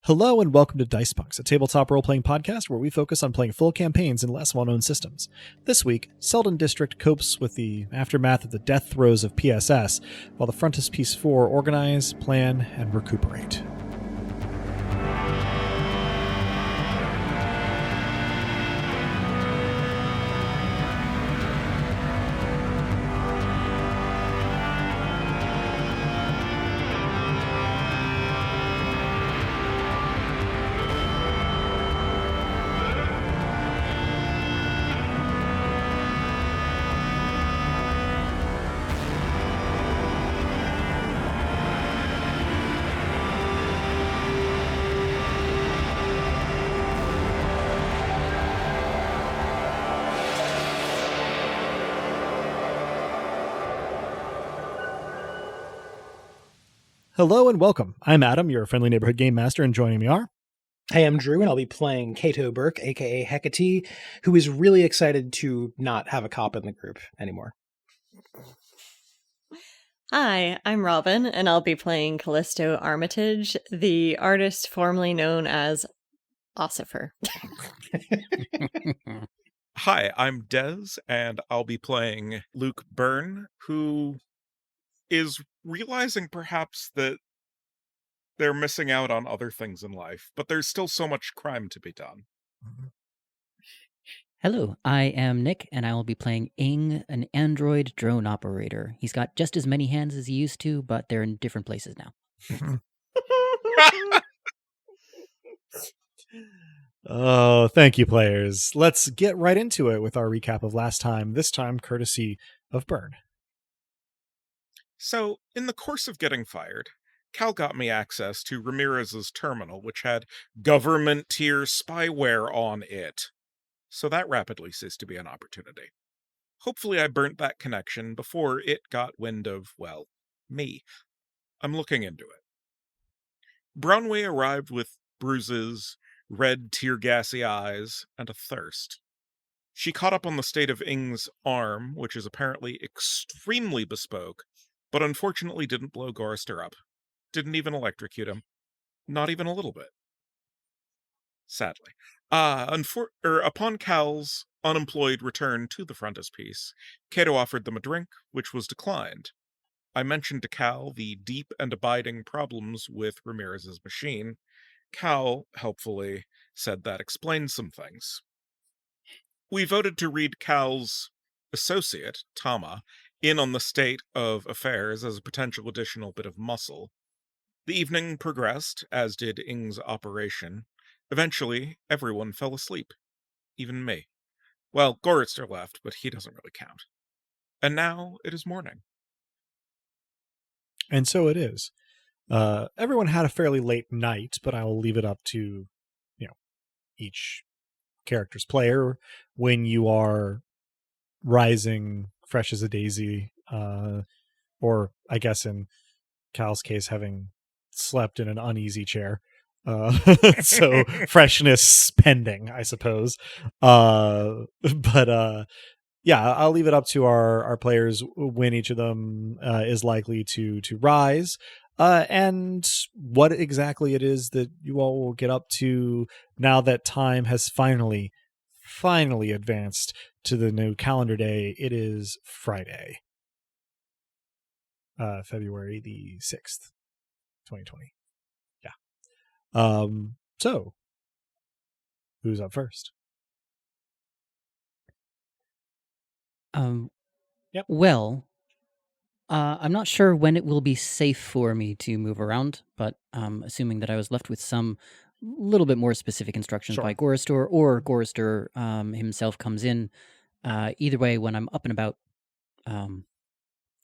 Hello and welcome to Dicepunks, a tabletop role-playing podcast where we focus on playing full campaigns in less well-known systems. This week, Selden District copes with the aftermath of the death throes of PSS, while the Frontispiece Four organize, plan, and recuperate. Hello and welcome. I'm Adam, your friendly neighborhood game master, and joining me are... Hey, I'm Drew, and I'll be playing Cato Burke, aka Hecate, who is really excited to not have a cop in the group anymore. Hi, I'm Robin, and I'll be playing Callisto Armitage, the artist formerly known as Ossifer. Hi, I'm Dez, and I'll be playing Luke Byrne, who is realizing perhaps that they're missing out on other things in life, but there's still so much crime to be done. Hello, I am Nick, and I will be playing Ing, an android drone operator. He's got just as many hands as he used to, but they're in different places now. Oh, thank you, players. Let's get right into it with our recap of last time, this time courtesy of Byrne. So, in the course of getting fired, Cal got me access to Ramirez's terminal, which had government-tier spyware on it. So that rapidly ceased to be an opportunity. Hopefully I burnt that connection before it got wind of, well, me. I'm looking into it. Brownway arrived with bruises, red tear-gassy eyes, and a thirst. She caught up on the state of Ing's arm, which is apparently extremely bespoke, but unfortunately didn't blow Gorrister up. Didn't even electrocute him. Not even a little bit. Sadly. Upon Cal's unemployed return to the frontispiece, Cato offered them a drink, which was declined. I mentioned to Cal the deep and abiding problems with Ramirez's machine. Cal, helpfully, said that explained some things. We voted to read Cal's associate, Tama, in on the state of affairs as a potential additional bit of muscle. The evening progressed, as did Ing's operation. Eventually, everyone fell asleep. Even me. Well, Gorrister left, but he doesn't really count. And now it is morning. And so it is. Everyone had a fairly late night, but I will leave it up to, each character's player when you are rising fresh as a daisy, or I guess in Cal's case, having slept in an uneasy chair. So freshness pending, I suppose. But I'll leave it up to our players when each of them is likely to rise. And what exactly it is that you all will get up to now that time has finally advanced to the new calendar day. It is Friday, February the 6th, 2020. Yeah. So who's up first? Yep. Well, I'm not sure when it will be safe for me to move around, but assuming that I was left with some little bit more specific instructions by Gorrister, or Gorrister himself comes in, either way, when I'm up and about,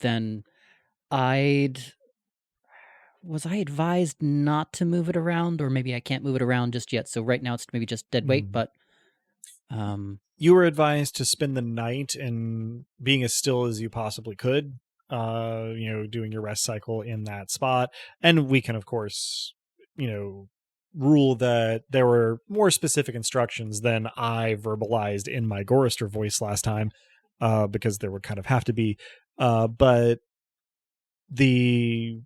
then was I advised not to move it around, or maybe I can't move it around just yet, so right now it's maybe just dead weight, but... You were advised to spend the night in being as still as you possibly could, doing your rest cycle in that spot. And we can, of course, rule that there were more specific instructions than I verbalized in my Gorrister voice last time, because there would kind of have to be. But the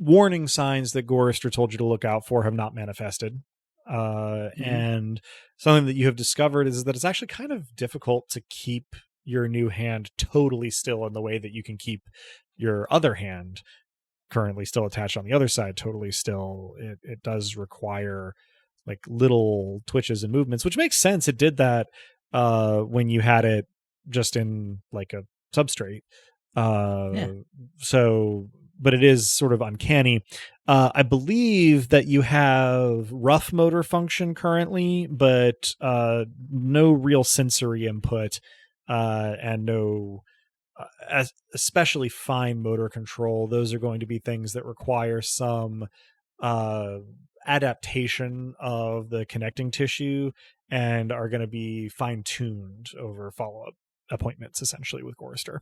warning signs that Gorister told you to look out for have not manifested. And something that you have discovered is that it's actually kind of difficult to keep your new hand totally still in the way that you can keep your other hand currently still attached on the other side totally still. It does require like little twitches and movements, which makes sense. It did that when you had it just in like a substrate. So, but it is sort of uncanny. I believe that you have rough motor function currently, but no real sensory input, and no especially fine motor control. Those are going to be things that require some adaptation of the connecting tissue and are going to be fine-tuned over follow-up appointments, essentially, with Gorister.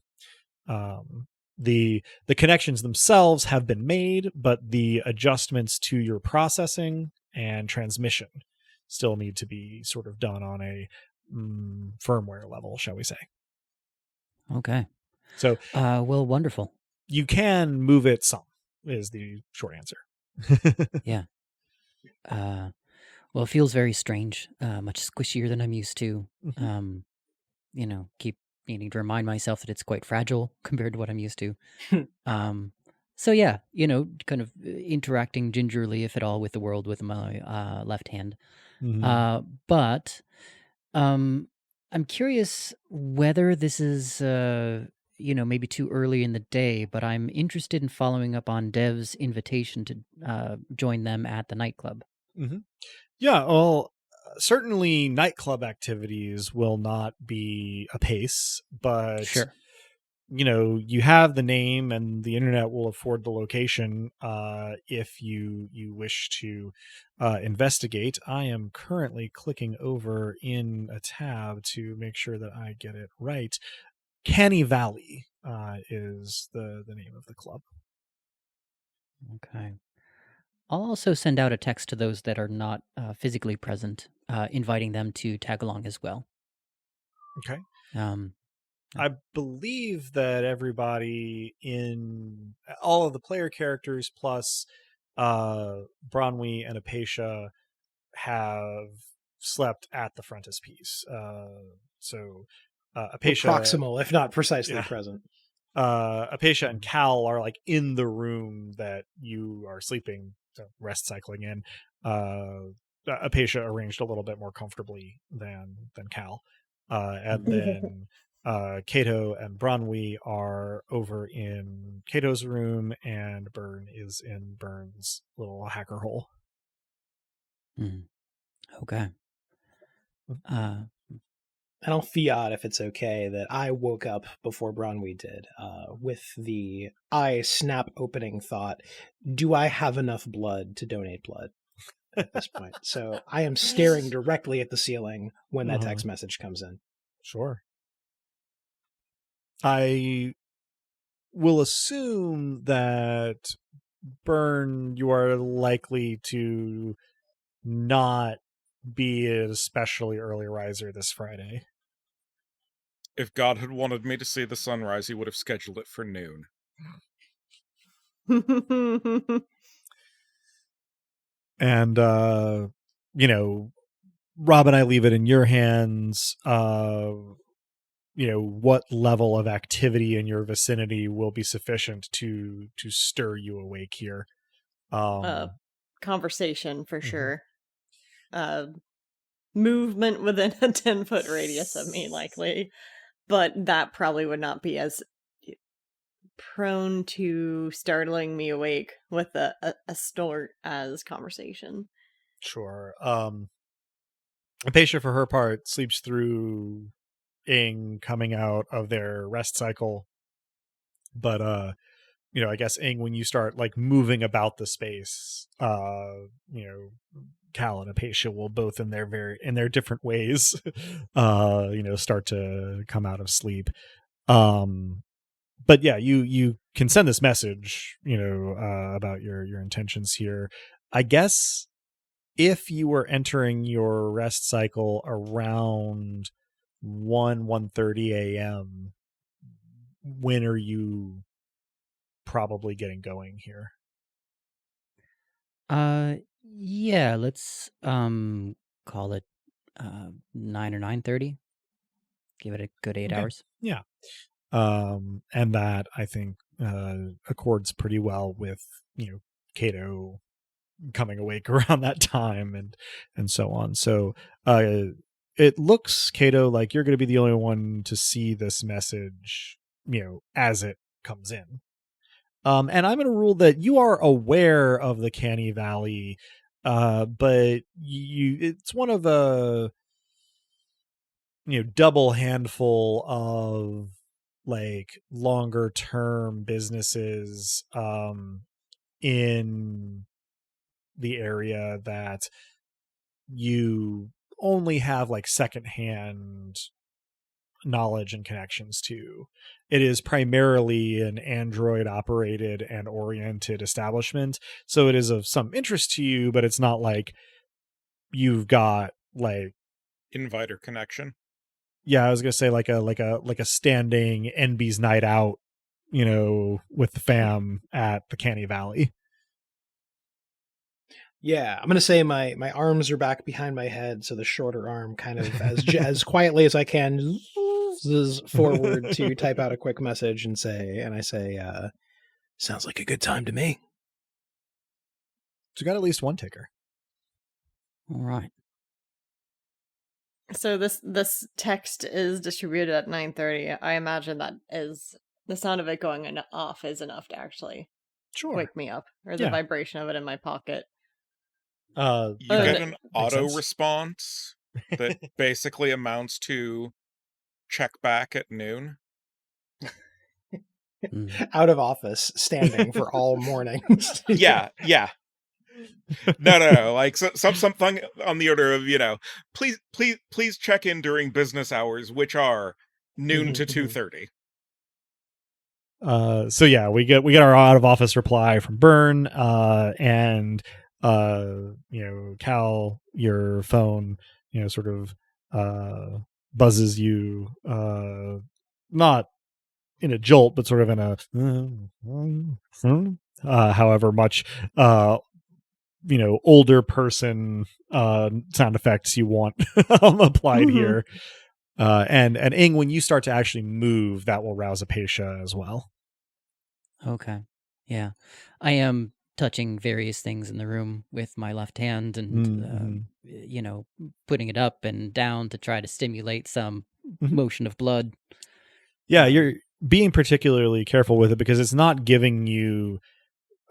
The connections themselves have been made, but the adjustments to your processing and transmission still need to be sort of done on a firmware level, shall we say. Okay. So, well, wonderful. You can move it some, is the short answer. Yeah. Well, it feels very strange, much squishier than I'm used to. Keep needing to remind myself that it's quite fragile compared to what I'm used to. So yeah, kind of interacting gingerly, if at all, with the world with my left hand. But I'm curious whether this is, maybe too early in the day, but I'm interested in following up on Dev's invitation to join them at the nightclub. Yeah, well, certainly nightclub activities will not be apace, but sure. You have the name and the internet will afford the location if you wish to investigate. I am currently clicking over in a tab to make sure that I get it right. Canny Valley is the name of the club. Okay. I'll also send out a text to those that are not physically present, inviting them to tag along as well. Okay. I believe that everybody in all of the player characters plus Bronwy and Apacia have slept at the Frontispiece. So Apacia, proximal, if not precisely present. Apacia and Cal are like in the room that you are sleeping, so rest cycling in. Apacia arranged a little bit more comfortably than Cal, and then Cato and Bronwy are over in Cato's room, and Byrne is in Byrne's little hacker hole. Okay. And I'll fiat, if it's okay, that I woke up before Bronwy did, with the eye snap opening thought, do I have enough blood to donate blood at this point? So I am staring directly at the ceiling when that text message comes in. Sure. I will assume that Byrne, you are likely to not be an especially early riser this Friday. If God had wanted me to see the sunrise, he would have scheduled it for noon. And, Rob and I leave it in your hands. What level of activity in your vicinity will be sufficient to stir you awake here? Conversation for sure. Movement within a 10-foot radius of me, likely, but that probably would not be as prone to startling me awake with a snort as conversation. Sure. Apacia, for her part, sleeps through Ing coming out of their rest cycle, but I guess Ing, when you start like moving about the space, Cal and Apacia will both in their different ways start to come out of sleep. But yeah, you can send this message about your intentions here. I guess if you were entering your rest cycle around 1:30 a.m., when are you probably getting going here? Yeah, let's call it 9 or 9:30. Give it a good 8 Okay. hours. Yeah. And that I think accords pretty well with, Cato coming awake around that time and so on. So it looks, Cato, like you're going to be the only one to see this message, as it comes in. And I'm going to rule that you are aware of the Canny Valley, but it's one of a double handful of like longer term businesses in the area that you only have like secondhand knowledge and connections to. It is primarily an Android operated and oriented establishment, so it is of some interest to you, but it's not like you've got like Inviter connection. Yeah, I was gonna say like a standing NB's night out, with the fam at the Canny Valley. Yeah, I'm gonna say my arms are back behind my head, so the shorter arm kind of as quietly as I can forward to type out a quick message and I say, sounds like a good time to me. So you got at least one ticker. All right. So this text is distributed at 9:30. I imagine that is the sound of it going off is enough to actually wake me up, or the vibration of it in my pocket. You get an auto sense. response that basically amounts to check back at noon. Out of office, standing for all mornings. Yeah. No. Like something on the order of, please check in during business hours, which are noon to 2:30. So yeah, we get our out of office reply from Byrne, and Cal, your phone, sort of buzzes you, not in a jolt, but sort of in a however much older person sound effects you want applied here. And Ing, when you start to actually move, that will rouse Apatia as well. Okay. Yeah. I am touching various things in the room with my left hand and, putting it up and down to try to stimulate some motion of blood. Yeah, you're being particularly careful with it because it's not giving you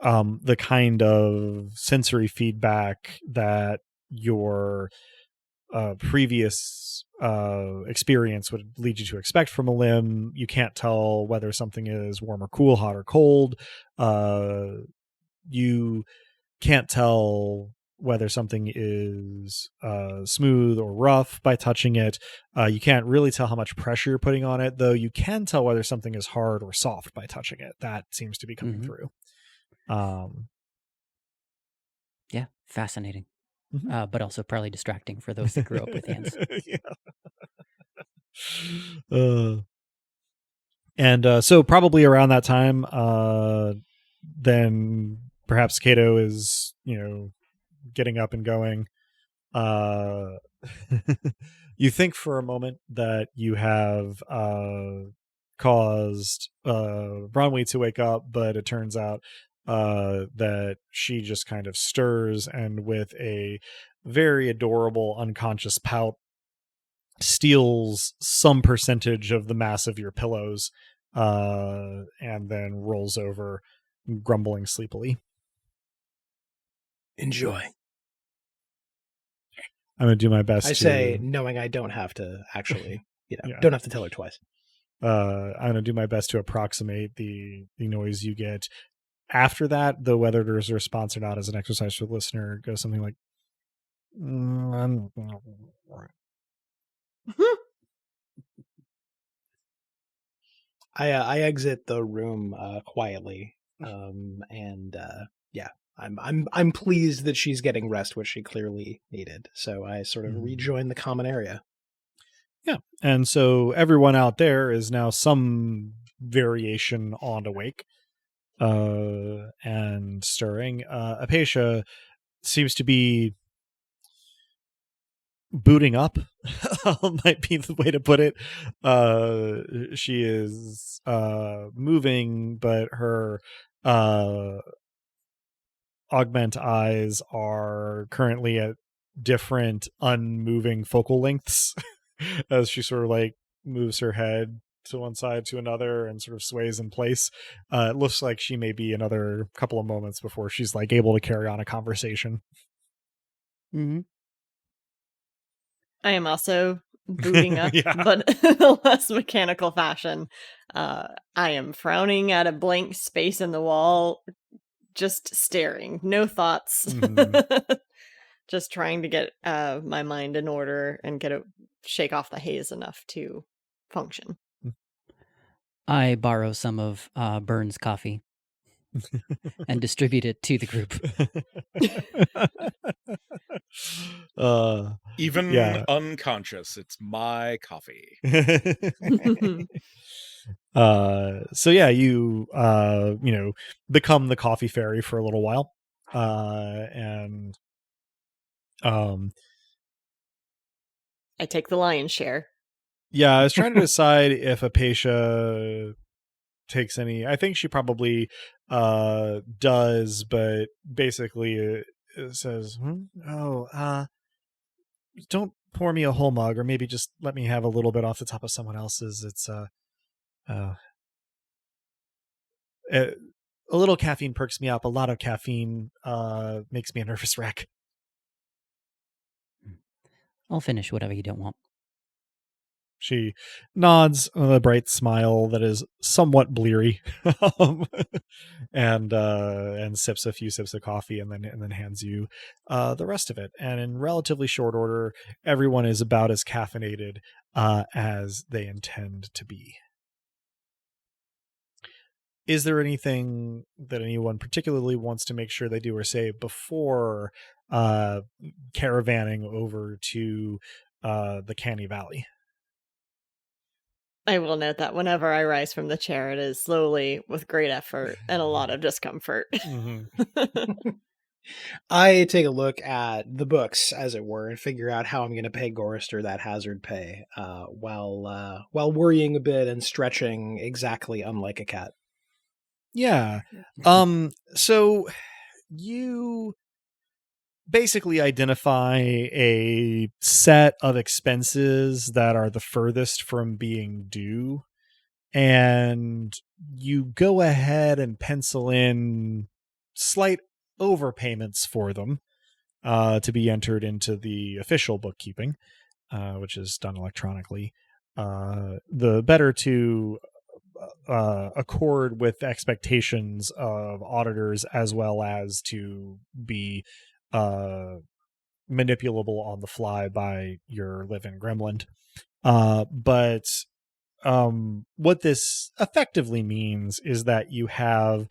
the kind of sensory feedback that your previous experience would lead you to expect from a limb. You can't tell whether something is warm or cool, hot or cold. You can't tell whether something is smooth or rough by touching it. You can't really tell how much pressure you're putting on it, though you can tell whether something is hard or soft by touching it. That seems to be coming through. Yeah, fascinating. But also probably distracting for those that grew up with hands. And so probably around that time, then perhaps Cato is, getting up and going. You think for a moment that you have caused Bronwyn to wake up, but it turns out that she just kind of stirs and with a very adorable unconscious pout steals some percentage of the mass of your pillows and then rolls over, grumbling sleepily. Enjoy. I'm going to do my best. I say, knowing I don't have to actually, don't have to tell her twice. I'm going to do my best to approximate the noise you get. After that, though, whether there's a response or not as an exercise for the listener, goes something like, I exit the room quietly, I'm pleased that she's getting rest, which she clearly needed. So I sort of rejoin the common area. Yeah, and so everyone out there is now some variation on awake and stirring. Apatia, seems to be booting up might be the way to put it. She is moving, but her Augment eyes are currently at different unmoving focal lengths as she sort of like moves her head to one side to another and sort of sways in place. It looks like she may be another couple of moments before she's like able to carry on a conversation. Mm-hmm. I am also booting up, Yeah. but in a less mechanical fashion. I am frowning at a blank space in the wall, just staring, no thoughts. Mhm. Just trying to get my mind in order and shake off the haze enough to function. I borrow some of Burns' coffee and distribute it to the group. Even yeah. unconscious, it's my coffee. So yeah, you become the coffee fairy for a little while, and I take the lion's share. yeah, I was trying to decide if Apatia takes any. I think she probably does, but basically it says, don't pour me a whole mug, or maybe just let me have a little bit off the top of someone else's. It's a little caffeine perks me up. A lot of caffeine makes me a nervous wreck. I'll finish whatever you don't want. She nods with a bright smile that is somewhat bleary, and sips a few sips of coffee, and then hands you the rest of it. And in relatively short order, everyone is about as caffeinated as they intend to be. Is there anything that anyone particularly wants to make sure they do or say before caravanning over to the Canny Valley? I will note that whenever I rise from the chair, it is slowly with great effort and a lot of discomfort. Mm-hmm. I take a look at the books, as it were, and figure out how I'm going to pay Gorrister that hazard pay, while worrying a bit and stretching exactly unlike a cat. Yeah. So you basically identify a set of expenses that are the furthest from being due, and you go ahead and pencil in slight overpayments for them to be entered into the official bookkeeping, which is done electronically. The better to accord with expectations of auditors, as well as to be manipulable on the fly by your live-in gremlin. But what this effectively means is that you have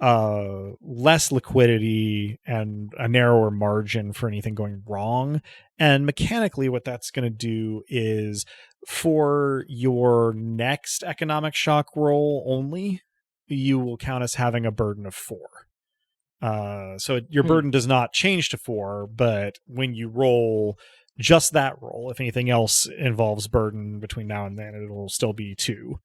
less liquidity and a narrower margin for anything going wrong. And mechanically, what that's going to do is, for your next economic shock roll only, you will count as having a burden of 4. So your burden does not change to 4, but when you roll just that roll, if anything else involves burden between now and then, it'll still be 2.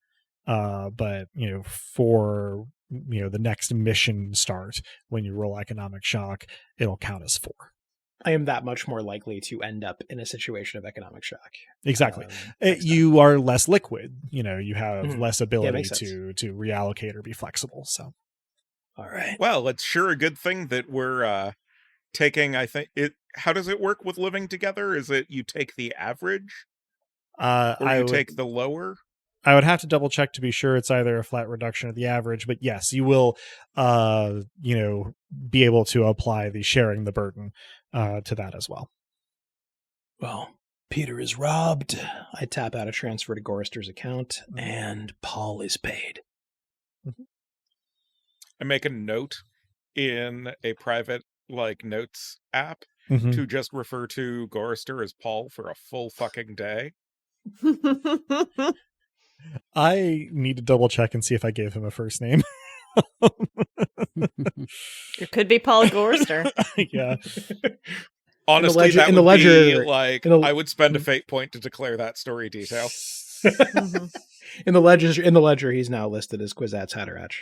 But for the next mission start, when you roll economic shock, it'll count as 4. I am that much more likely to end up in a situation of economic shock. Exactly. You are less liquid. You have less ability to reallocate or be flexible. So, all right. Well, it's sure a good thing that we're taking. I think it. How does it work with living together? Is it you take the average, or you take the lower? I would have to double check to be sure it's either a flat reduction of the average, but yes, you will, be able to apply the sharing the burden to that as well. Well, Peter is robbed. I tap out a transfer to Gorrister's account, and Paul is paid. Mm-hmm. I make a note in a private notes app to just refer to Gorrister as Paul for a full fucking day. I need to double check and see if I gave him a first name. It could be Paul Gorster. Yeah. Honestly, that in the would ledger, be like, in the- I would spend a fate point to declare that story detail. Mhm. In the ledger, he's now listed as Kwisatz Haderach.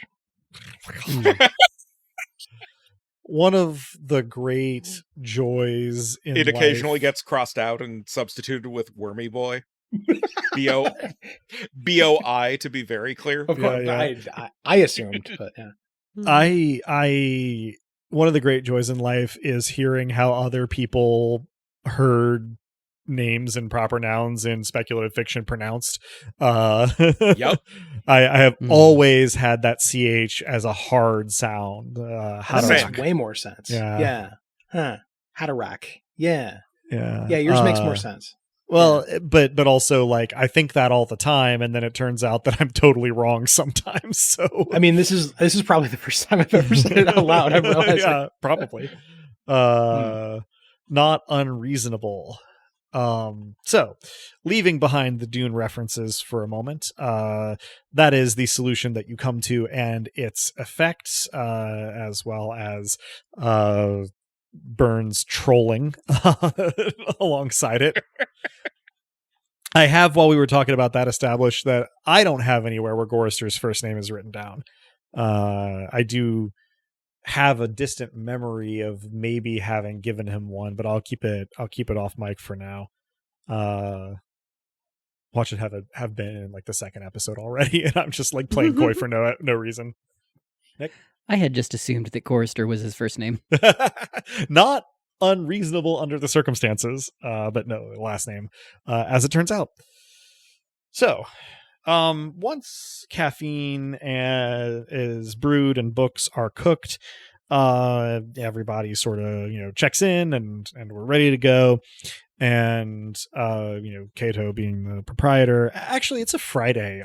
One of the great joys in It occasionally life- gets crossed out and substituted with Wormy Boy. B-O-I, to be very clear. Of course, Yeah. I assumed, but yeah. I one of the great joys in life is hearing how other people heard names and proper nouns in speculative fiction pronounced. Yep. I have always had that CH as a hard sound. That makes way more sense. Yeah. Huh. Haderach. Yeah. Yeah. Yours makes more sense. Well, but also like I think that all the time, and then it turns out that I'm totally wrong sometimes. So I mean, this is probably the first time I've ever said it out loud. I've realized. Yeah, probably. Not unreasonable. So leaving behind the Dune references for a moment, that is the solution that you come to and its effects, as well as Burns trolling alongside it. I have, while we were talking about that, established that I don't have anywhere where Gorrister's first name is written down. I do have a distant memory of maybe having given him one, but I'll keep it off mic for now. Watch it have been in like the second episode already, and I'm just like playing coy for no reason. Nick? I had just assumed that Gorrister was his first name. Not unreasonable under the circumstances, but no, last name, as it turns out. So, once caffeine is brewed and books are cooked, everybody sort of checks in and we're ready to go. And Kato being the proprietor, actually it's a Friday.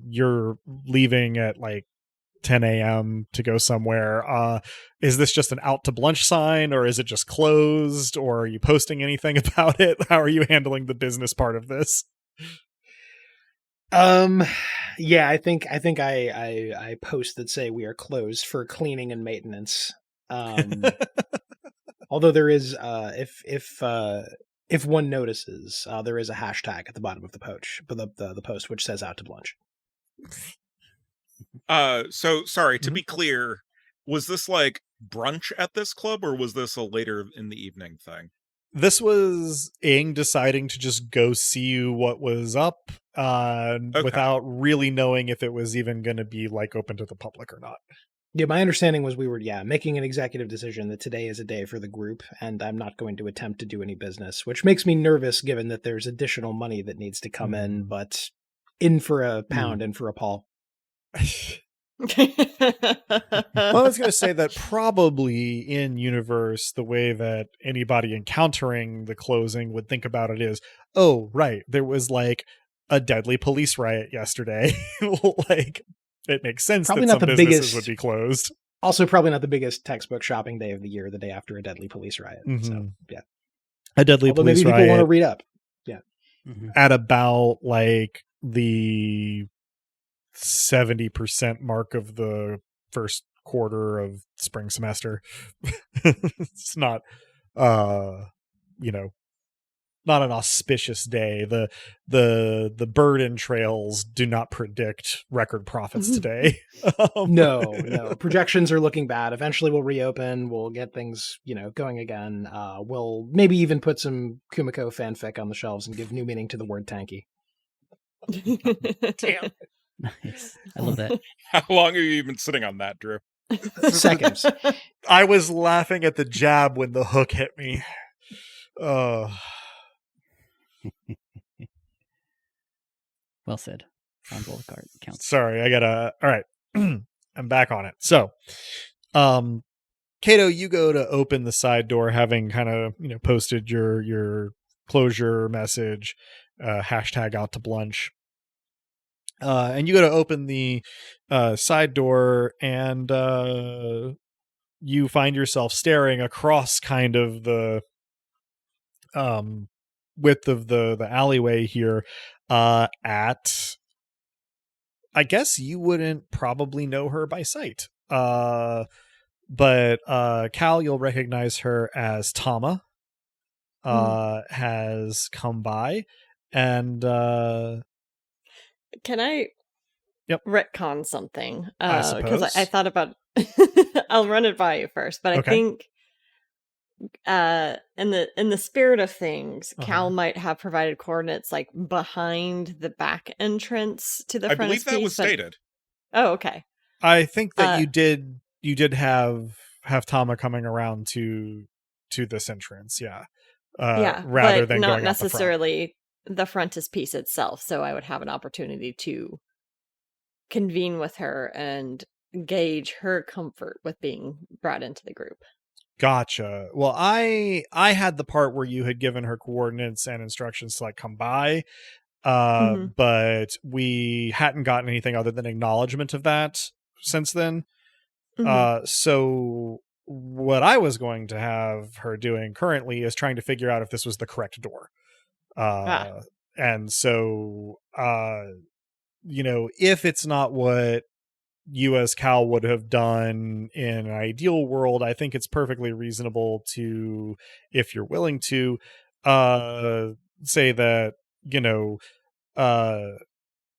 You're leaving at like 10 a.m. to go somewhere. Is this just an out to lunch sign, or is it just closed, or are you posting anything about it? How are you handling the business part of this? Yeah, I think I post that say we are closed for cleaning and maintenance. Although there is if one notices, there is a hashtag at the bottom of the post which says out to lunch. So sorry, to be clear, was this like brunch at this club, or was this a later in the evening thing? This was Ing deciding to just go see what was up, without really knowing if it was even going to be like open to the public or not. Yeah, my understanding was we were making an executive decision that today is a day for the group, and I'm not going to attempt to do any business, which makes me nervous given that there's additional money that needs to come in, but in for a pound, in for a Paul. Well, I was going to say that probably in universe, the way that anybody encountering the closing would think about it is, oh, right, there was like a deadly police riot yesterday. Like, it makes sense Probably that not some the businesses biggest- would be closed. Also, probably not the biggest textbook shopping day of the year, the day after a deadly police riot. Mhm. So, yeah. A deadly Although police maybe people want to riot read up. at about like the 70% mark of the first quarter of spring semester. It's not not an auspicious day. The burden trails do not predict record profits today. No. Projections are looking bad. Eventually we'll reopen. We'll get things, going again. We'll maybe even put some Kumiko fanfic on the shelves and give new meaning to the word tanky. Damn. Nice. I love that. How long have you been sitting on that, Drew? Seconds. I was laughing at the jab when the hook hit me. Well said. On roll card counts. Sorry, all right. I'm back on it. So, Kato, you go to open the side door, having kind of, posted your closure message, hashtag out to blunch. And you go to open the side door, and you find yourself staring across kind of the width of the alleyway here at I guess you wouldn't probably know her by sight. But Cal, you'll recognize her as Tama. Has come by, and can I retcon something? I Because suppose I thought about. I'll run it by you first, but I think in the spirit of things, Cal might have provided coordinates like behind the back entrance to the I believe that was stated. Oh, okay. I think that you did have Tama coming around to this entrance, rather but than not going necessarily the frontispiece itself. So I would have an opportunity to convene with her and gauge her comfort with being brought into the group. Gotcha. Well, I had the part where you had given her coordinates and instructions to like come by, but we hadn't gotten anything other than acknowledgement of that since then. So what I was going to have her doing currently is trying to figure out if this was the correct door. And so, if it's not what you as Cal would have done in an ideal world, I think it's perfectly reasonable to, if you're willing to, say that,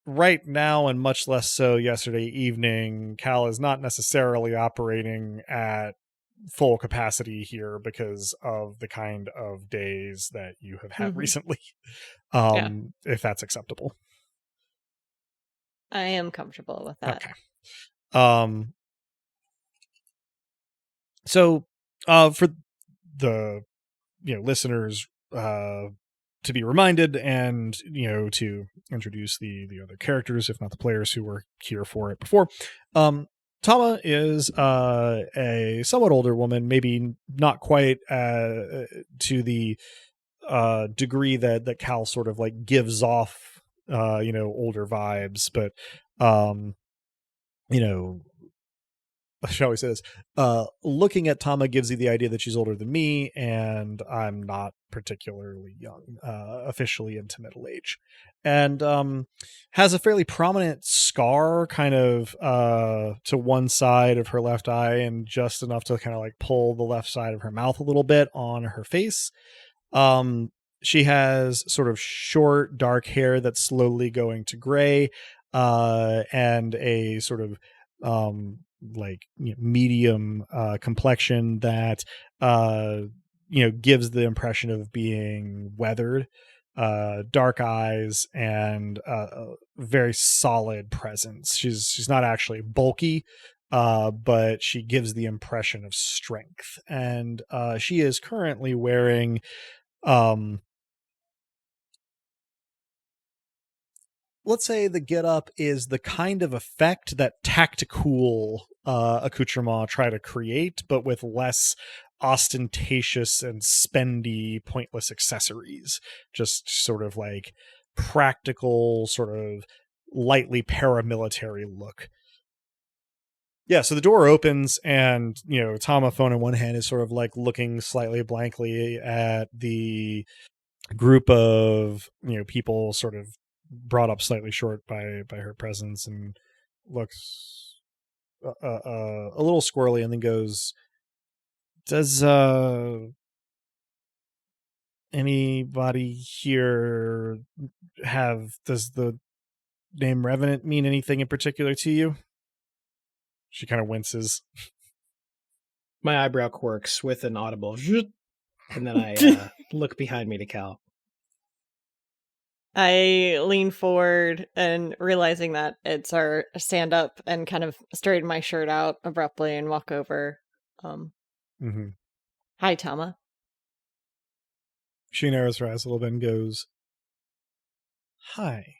right now, and much less so yesterday evening, Cal is not necessarily operating at full capacity here because of the kind of days that you have had recently. If that's acceptable. I am comfortable with that. Okay. So for the listeners to be reminded and to introduce the other characters, if not the players who were here for it before, Tama is a somewhat older woman, maybe not quite to the degree that Cal sort of like gives off older vibes, but shall we say this, looking at Tama gives you the idea that she's older than me, and I'm not particularly young, officially into middle age, and has a fairly prominent scar kind of to one side of her left eye, and just enough to kind of like pull the left side of her mouth a little bit on her face. She has sort of short dark hair that's slowly going to gray, and a sort of medium complexion that gives the impression of being weathered, dark eyes, and a very solid presence. She's not actually bulky, but she gives the impression of strength, and she is currently wearing let's say the getup is the kind of effect that tactical accoutrement try to create, but with less ostentatious and spendy, pointless accessories. Just sort of like practical, sort of lightly paramilitary look. Yeah, so the door opens, and Tama, phone in one hand, is sort of like looking slightly blankly at the group of people, sort of brought up slightly short by her presence, and looks a little squirrely, and then goes, does anybody here does the name Revenant mean anything in particular to you? She kind of winces. My eyebrow quirks with an audible zhoot, and then I look behind me to Cal. I lean forward and realizing that it's our stand up and kind of straighten my shirt out abruptly and walk over. Hi, Tama. She narrows her eyes a little bit and goes, hi.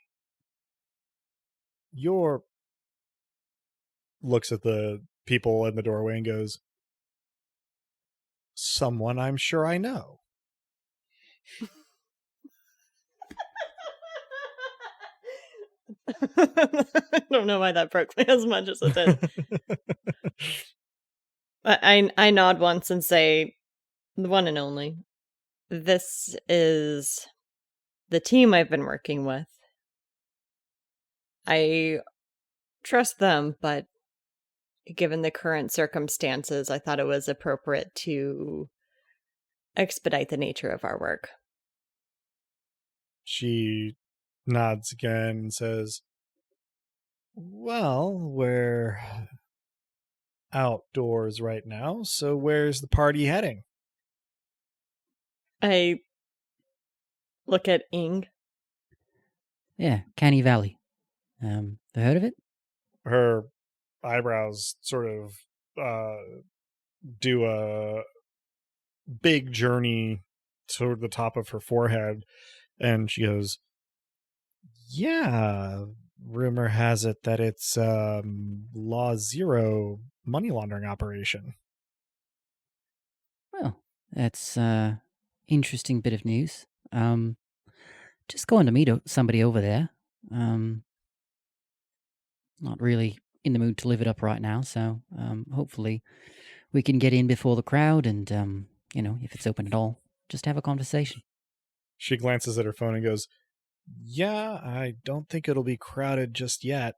Looks at the people in the doorway and goes, someone I'm sure I know. I don't know why that broke me as much as it did. I nod once and say, the one and only. This is the team I've been working with. I trust them, but given the current circumstances, I thought it was appropriate to expedite the nature of our work. She nods again and says, well, we're outdoors right now, so where's the party heading? I look at Ing. Yeah, Canny Valley. Heard of it? Her eyebrows sort of do a big journey toward the top of her forehead, and she goes, yeah, rumor has it that it's Law Zero money laundering operation. Well, that's interesting bit of news. Just going to meet somebody over there. Not really in the mood to live it up right now, so hopefully we can get in before the crowd and, if it's open at all, just have a conversation. She glances at her phone and goes, yeah, I don't think it'll be crowded just yet.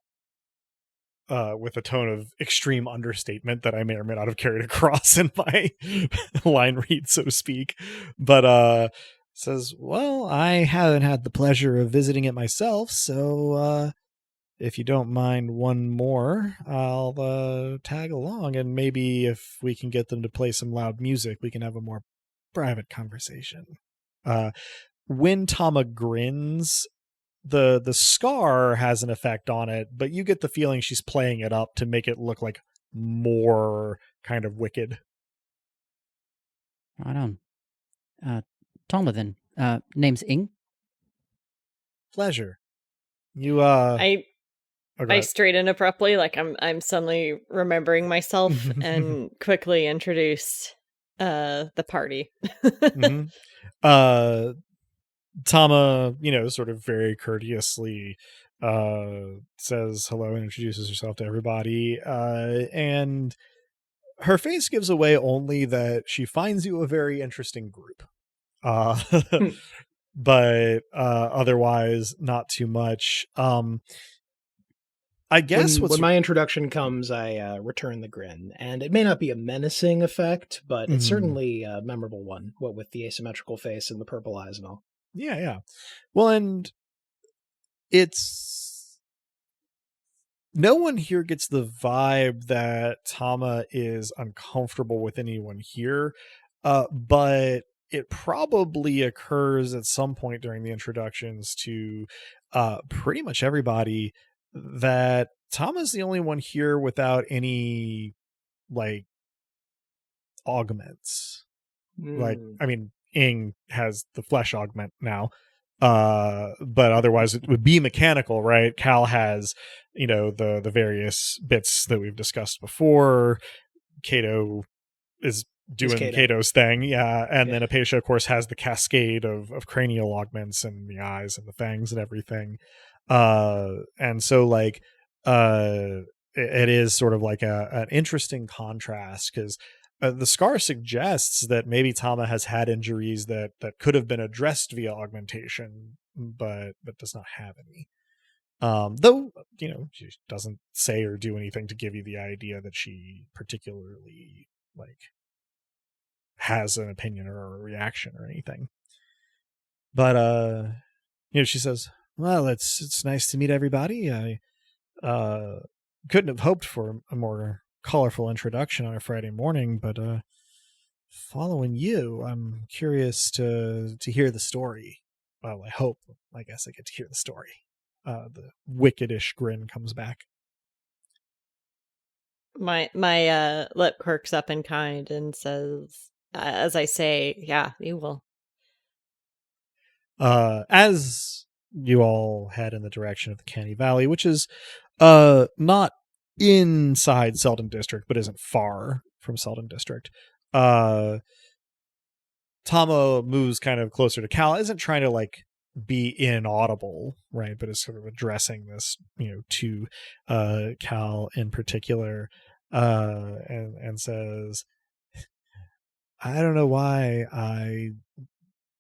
With a tone of extreme understatement that I may or may not have carried across in my line read, so to speak. But says, well, I haven't had the pleasure of visiting it myself, so if you don't mind one more, I'll tag along, and maybe if we can get them to play some loud music, we can have a more private conversation. When Tama grins, the scar has an effect on it, but you get the feeling she's playing it up to make it look like more kind of wicked. Right on. Tama then. Name's Ing. Pleasure. You I straighten abruptly, like I'm suddenly remembering myself, and quickly introduce the party. mm-hmm. Tama, sort of very courteously says hello and introduces herself to everybody, and her face gives away only that she finds you a very interesting group, but otherwise not too much. I guess when my introduction comes, I return the grin, and it may not be a menacing effect, but it's certainly a memorable one, what with the asymmetrical face and the purple eyes and all. Yeah. Well, and it's no one here gets the vibe that Tama is uncomfortable with anyone here, but it probably occurs at some point during the introductions to pretty much everybody that Tama's the only one here without any like augments. Like, I mean, Ing has the flesh augment now, but otherwise it would be mechanical, right? Cal has, the various bits that we've discussed before. Kato is doing Kato's thing, yeah, and then Apatia, of course, has the cascade of cranial augments and the eyes and the fangs and everything. And so like it is sort of like an interesting contrast, because the scar suggests that maybe Tama has had injuries that could have been addressed via augmentation, but does not have any. Though, she doesn't say or do anything to give you the idea that she particularly like has an opinion or a reaction or anything. But she says, well, it's nice to meet everybody. I couldn't have hoped for a more colorful introduction on a Friday morning, but following you, I'm curious to hear the story. Well, I guess I get to hear the story. The wickedish grin comes back. My lip quirks up in kind and says, as I say, yeah, you will. As you all head in the direction of the Canny Valley, which is not inside Selden District, but isn't far from Selden District, Tama moves kind of closer to Cal. Isn't trying to like be inaudible, right, but is sort of addressing this, to Cal in particular, and says, I don't know why I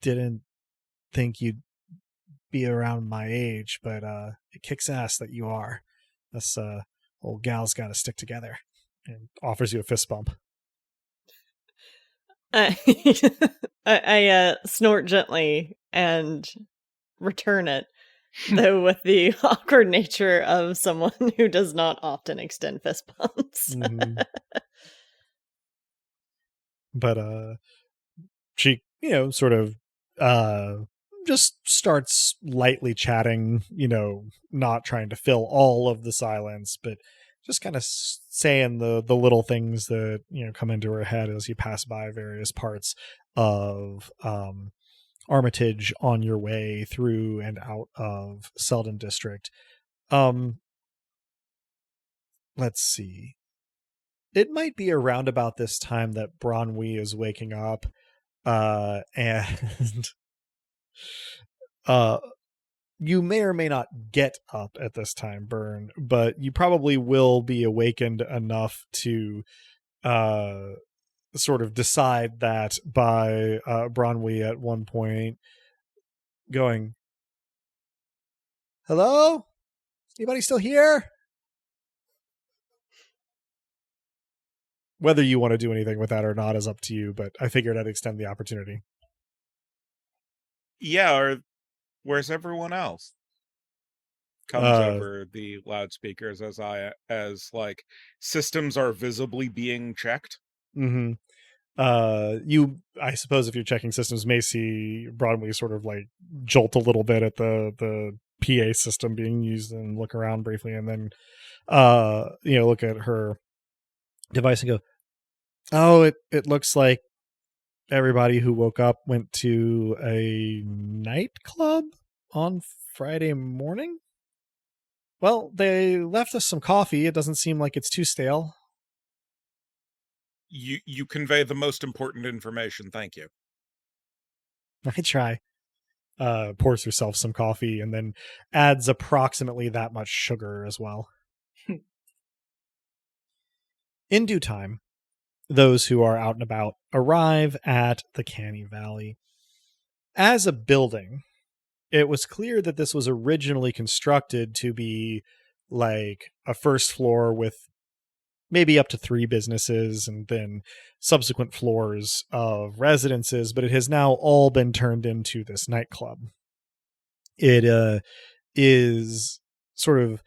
didn't think you'd be around my age, but it kicks ass that you are. That's Old gal's got to stick together. And offers you a fist bump. I snort gently and return it, though with the awkward nature of someone who does not often extend fist bumps. Mm-hmm. But she, sort of just starts lightly chatting, not trying to fill all of the silence, but just kind of saying the little things that, come into her head as you pass by various parts of Armitage on your way through and out of Selden District. Let's see. It might be around about this time that Bronwyn is waking up, and you may or may not get up at this time, Byrne, but you probably will be awakened enough to sort of decide that by Bronwyn at one point going, "Hello? Anybody still here?" Whether you want to do anything with that or not is up to you, but I figured I'd extend the opportunity. Yeah, or where's everyone else? Comes over the loudspeakers as like systems are visibly being checked. Mm-hmm. I suppose if you're checking systems, may see Broadway sort of like jolt a little bit at the PA system being used and look around briefly, and then look at her device and go, "Oh, it looks like everybody who woke up went to a nightclub on Friday morning. Well, they left us some coffee. It doesn't seem like it's too stale." You convey the most important information. Thank you. I try. Pours herself some coffee and then adds approximately that much sugar as well. In due time, those who are out and about arrive at the Canny Valley. As a building, it was clear that this was originally constructed to be like a first floor with maybe up to 3 businesses and then subsequent floors of residences, but it has now all been turned into this nightclub. It is sort of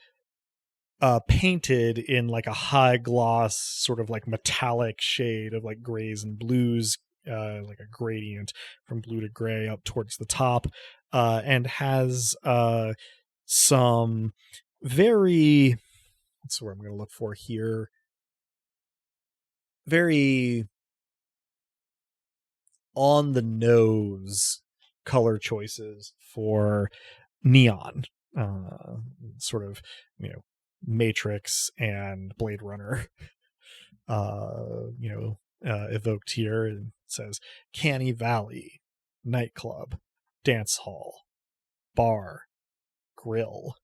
painted in like a high gloss, sort of like metallic shade of like grays and blues, like a gradient from blue to gray up towards the top, and has some very, what's the word I'm going to look for here? Very on the nose color choices for neon, sort of, Matrix and Blade Runner, evoked here. And says Canny Valley, nightclub, dance hall, bar, grill.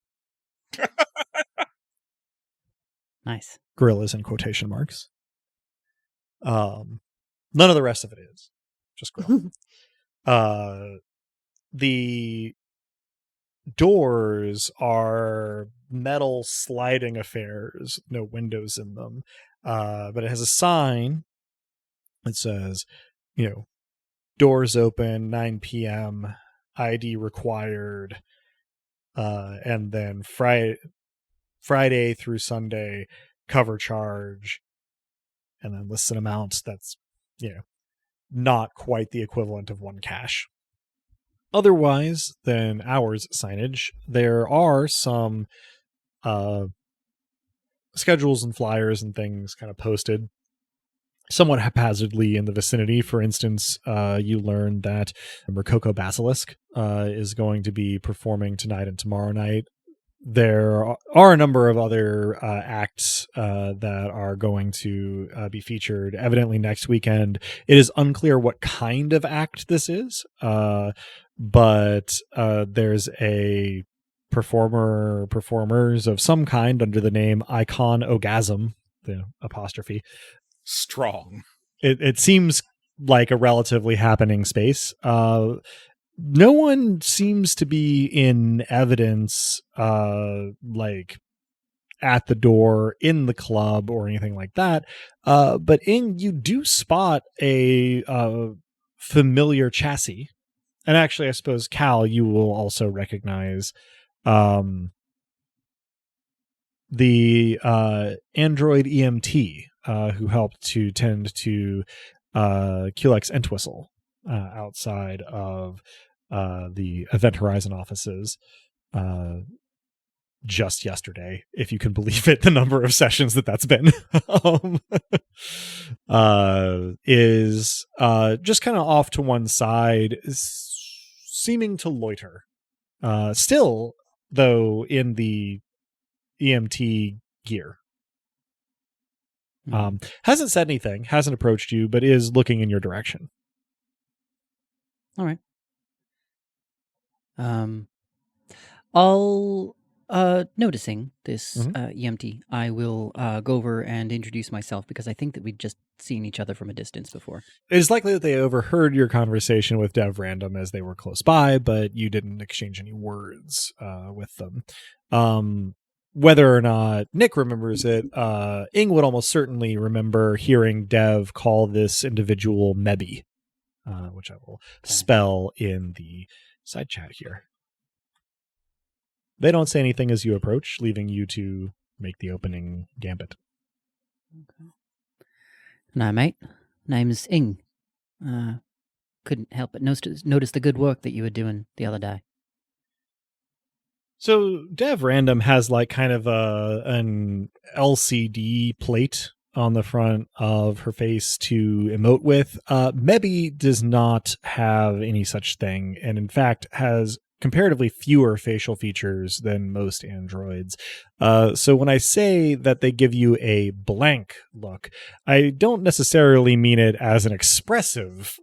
Nice. Grill is in quotation marks. None of the rest of it is. Just grill. The doors are metal sliding affairs, no windows in them. But it has a sign that says, doors open 9 p.m., ID required, and then Friday through Sunday cover charge, and then lists an amount that's, not quite the equivalent of 1 cash. Otherwise than hours signage, there are some schedules and flyers and things kind of posted somewhat haphazardly in the vicinity. For instance, you learn that Rococo Basilisk is going to be performing tonight and tomorrow night. There are a number of other acts that are going to be featured evidently next weekend. It is unclear what kind of act this is, but there's a performers of some kind under the name Icon Ogasm, the apostrophe. Strong. It seems like a relatively happening space. No one seems to be in evidence, like at the door in the club or anything like that. But you do spot a familiar chassis. And actually, I suppose, Cal, you will also recognize the android EMT who helped to tend to QLEX Entwistle outside of the Event Horizon offices just yesterday, if you can believe it, the number of sessions that's been. Is just kind of off to one side, seeming to loiter. Still, though, in the EMT gear. Hasn't said anything, hasn't approached you, but is looking in your direction. All right. I'll noticing this EMT, I will go over and introduce myself because I think that we'd just seen each other from a distance before. It is likely that they overheard your conversation with Dev Random as they were close by, but you didn't exchange any words with them. Whether or not Nick remembers it, Ing would almost certainly remember hearing Dev call this individual Mebby, which I will spell in the side chat here. They don't say anything as you approach, leaving you to make the opening gambit. Okay. No, mate. Name's Ing. Couldn't help but notice the good work that you were doing the other day. So Dev Random has like kind of an LCD plate on the front of her face to emote with. Mebby does not have any such thing, and in fact has comparatively fewer facial features than most androids. So when I say that they give you a blank look, I don't necessarily mean it as an expressive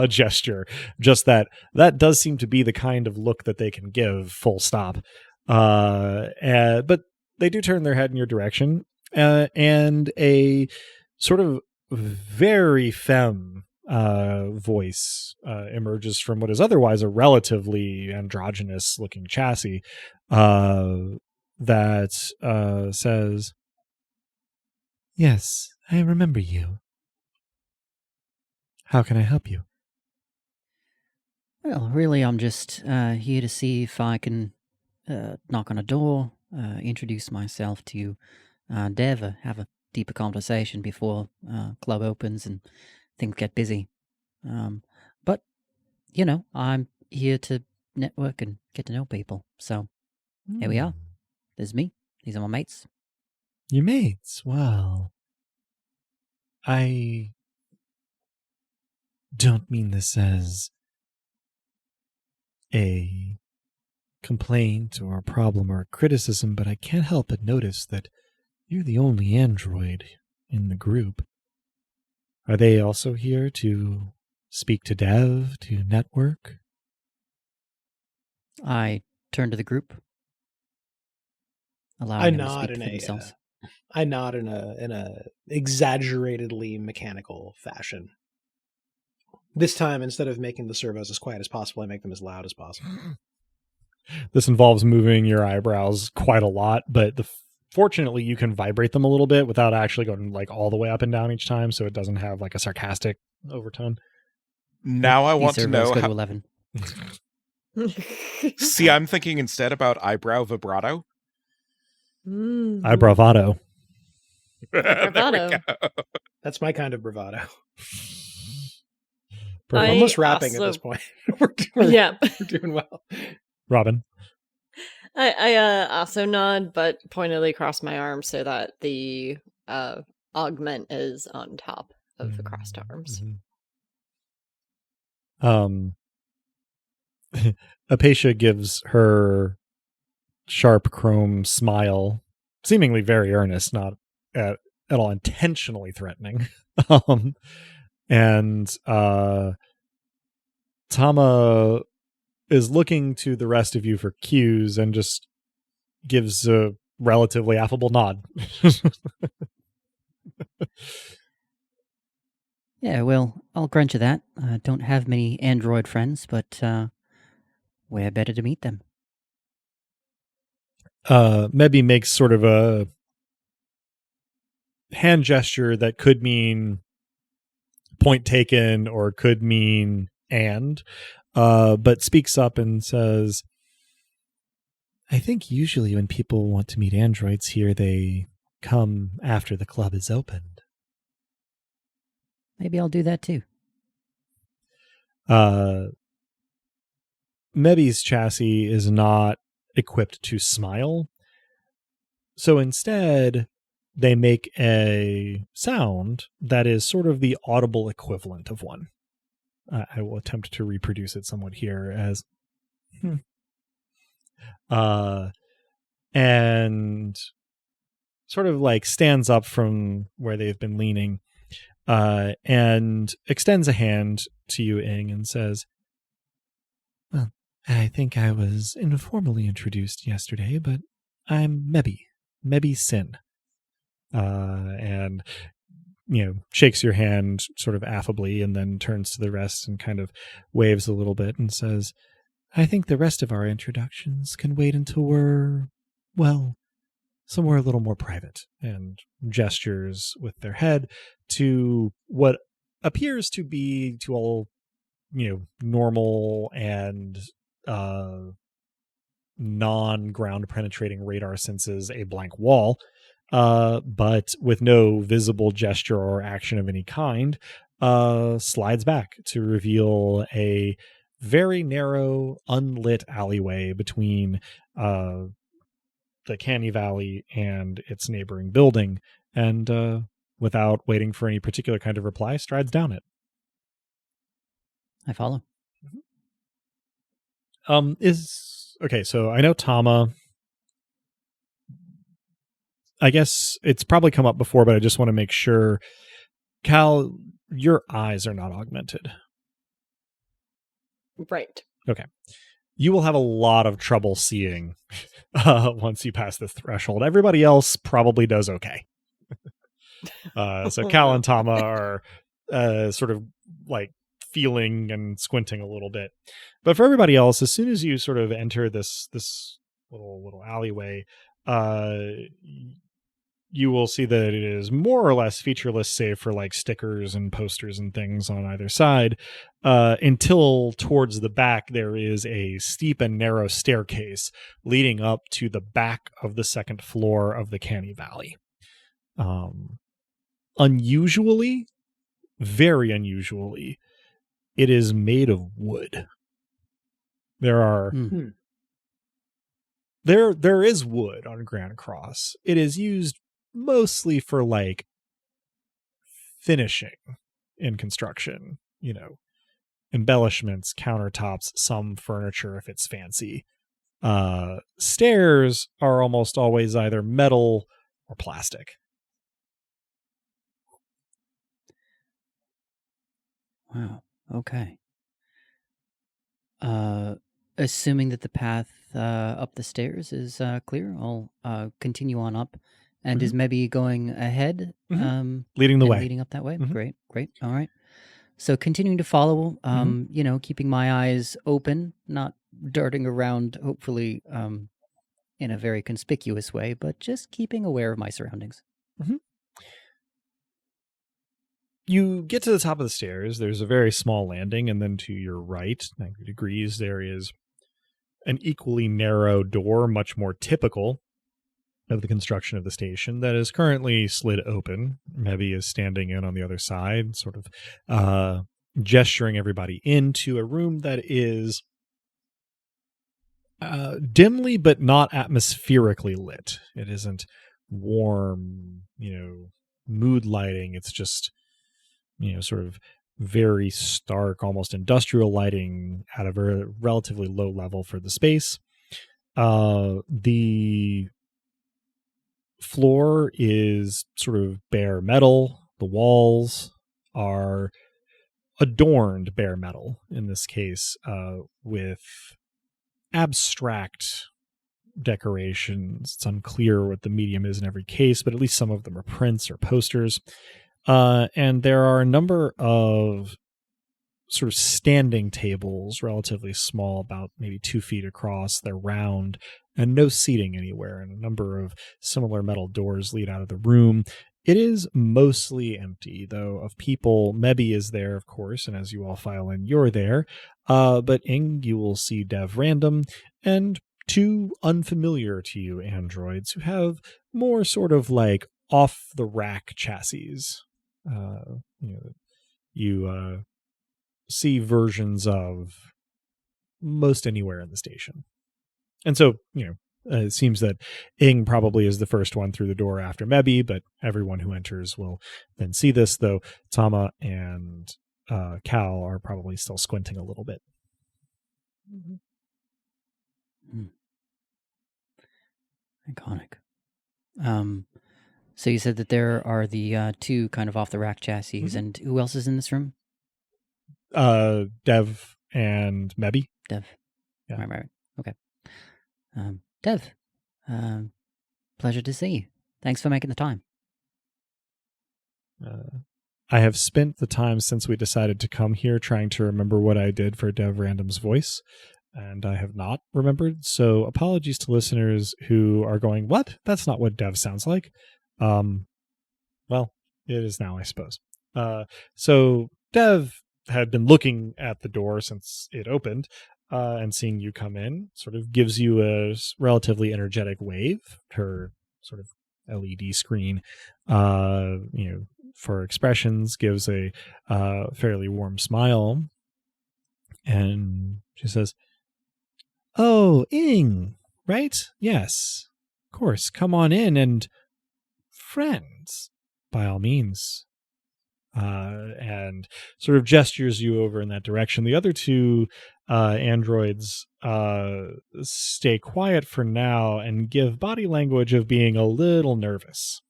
gesture, just that does seem to be the kind of look that they can give, full stop. But they do turn their head in your direction, and a sort of very femme voice emerges from what is otherwise a relatively androgynous looking chassis that says, "Yes, I remember you. How can I help you?" Well, really, I'm just here to see if I can knock on a door, introduce myself to Dev, have a deeper conversation before club opens and things get busy. But, I'm here to network and get to know people. So, here we are. There's me. These are my mates. Your mates? Well, I don't mean this as a complaint or a problem or a criticism, but I can't help but notice that you're the only android in the group. Are they also here to speak to Dev, to network? I turn to the group, allowing them to speak for themselves. I nod in a exaggeratedly mechanical fashion. This time, instead of making the servos as quiet as possible, I make them as loud as possible. This involves moving your eyebrows quite a lot, but fortunately you can vibrate them a little bit without actually going like all the way up and down each time, so it doesn't have like a sarcastic overtone. Now I want to know how... to 11. See, I'm thinking instead about eyebrow vibrato. Eyebravado. Bravado. That's my kind of bravado. Perfect. We're almost rapping at this point. we're doing well. Robin. I also nod, but pointedly cross my arms so that the augment is on top of the crossed arms. Apatia gives her sharp chrome smile, seemingly very earnest, not at all intentionally threatening. And Tama is looking to the rest of you for cues and just gives a relatively affable nod. Yeah, well, I'll grant you that. I don't have many android friends, but we're better to meet them. Mebby makes sort of a hand gesture that could mean point taken or could mean but speaks up and says, I think usually when people want to meet androids here, they come after the club is opened. Maybe I'll do that too. Mebby's chassis is not equipped to smile. So instead, they make a sound that is sort of the audible equivalent of one. I will attempt to reproduce it somewhat here as... and sort of like stands up from where they've been leaning and extends a hand to you, Ing, and says, well, I think I was informally introduced yesterday, but I'm Mebby Sin. And, shakes your hand sort of affably and then turns to the rest and kind of waves a little bit and says, I think the rest of our introductions can wait until we're, somewhere a little more private, and gestures with their head to what appears to be to all, normal and non-ground penetrating radar senses a blank wall, but with no visible gesture or action of any kind, slides back to reveal a very narrow, unlit alleyway between the Canny Valley and its neighboring building, and without waiting for any particular kind of reply, strides down it. I follow. So I know Tama, I guess it's probably come up before, but I just want to make sure. Cal, your eyes are not augmented. Right. Okay. You will have a lot of trouble seeing once you pass this threshold. Everybody else probably does okay. So Cal and Tama are sort of like feeling and squinting a little bit. But for everybody else, as soon as you sort of enter this little alleyway, you will see that it is more or less featureless, save for like stickers and posters and things on either side, until towards the back there is a steep and narrow staircase leading up to the back of the second floor of the Canny Valley. Unusually, very unusually, it is made of wood. There are... There is wood on Grand Cross. It is used mostly for like finishing in construction, embellishments, countertops, some furniture if it's fancy. Stairs are almost always either metal or plastic. Wow. Okay. Assuming that the path up the stairs is clear, I'll continue on up. And is Mebby going ahead? Leading the way. Leading up that way? Great. All right. So continuing to follow, keeping my eyes open, not darting around, hopefully in a very conspicuous way, but just keeping aware of my surroundings. You get to the top of the stairs. There's a very small landing, and then to your right, 90 degrees, there is an equally narrow door, much more typical of the construction of the station, that is currently slid open. Mebby is standing in on the other side, sort of gesturing everybody into a room that is dimly but not atmospherically lit. It isn't warm, mood lighting. It's just, sort of very stark, almost industrial lighting at a very relatively low level for the space. The floor is sort of bare metal. The walls are adorned bare metal, in this case, with abstract decorations. It's unclear what the medium is in every case, but at least some of them are prints or posters. And there are a number of sort of standing tables, relatively small, about maybe 2 feet across. They're round, and no seating anywhere, and a number of similar metal doors lead out of the room. It is mostly empty, though, of people. Mebby is there, of course, and as you all file in, you're there. But Ing, you will see Dev Random and two unfamiliar to you androids who have more sort of like off-the-rack chassis. You see versions of most anywhere in the station. And so, it seems that Ing probably is the first one through the door after Mebby, but everyone who enters will then see this, though Tama and Cal are probably still squinting a little bit. Iconic. So you said that there are the two kind of off-the-rack chassis, and who else is in this room? Dev and Mebby. Dev. Yeah. Right. Okay. Dev, pleasure to see you. Thanks for making the time. I have spent the time since we decided to come here trying to remember what I did for Dev Random's voice, and I have not remembered, so apologies to listeners who are going, what? That's not what Dev sounds like. Well, it is now, I suppose. So Dev had been looking at the door since it opened, and seeing you come in sort of gives you a relatively energetic wave. Her sort of LED screen, for expressions, gives a fairly warm smile. And she says, "Oh, Ing, right? Yes, of course. Come on in, and friends, by all means." And sort of gestures you over in that direction. The other two androids stay quiet for now and give body language of being a little nervous.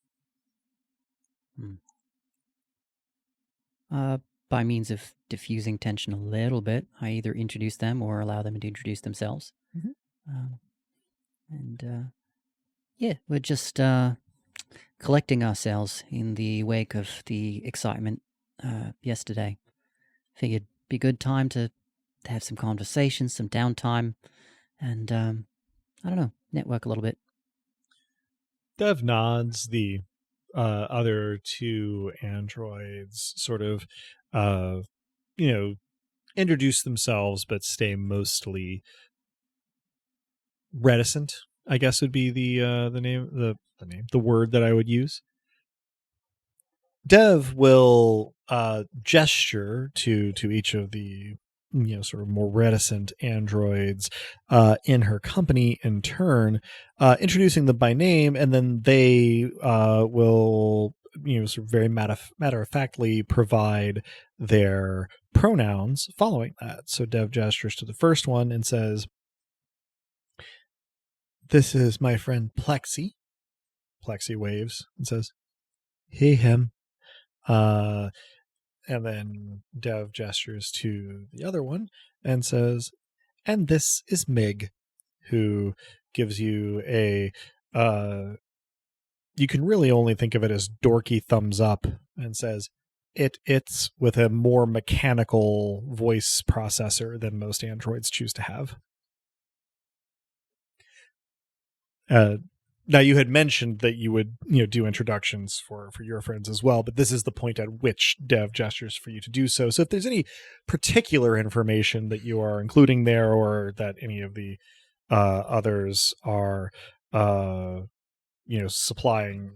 By means of diffusing tension a little bit, I either introduce them or allow them to introduce themselves. We're just collecting ourselves in the wake of the excitement yesterday. Figured it'd be a good time to have some conversations, some downtime, and I don't know, network a little bit. Dev nods. The other two androids sort of introduce themselves, but stay mostly reticent, I guess would be the word that I would use. Dev will gesture to each of the sort of more reticent androids in her company in turn, introducing them by name, and then they will sort of very matter-of-factly provide their pronouns following that. So Dev gestures to the first one and says, "This is my friend Plexi." Plexi waves and says, "Hey, him." And then Dev gestures to the other one and says, "And this is Mig," who gives you a, you can really only think of it as dorky thumbs up, and says, it's with a more mechanical voice processor than most androids choose to have. Now, you had mentioned that you would, do introductions for your friends as well, but this is the point at which Dev gestures for you to do so. So if there's any particular information that you are including there, or that any of the others are, supplying,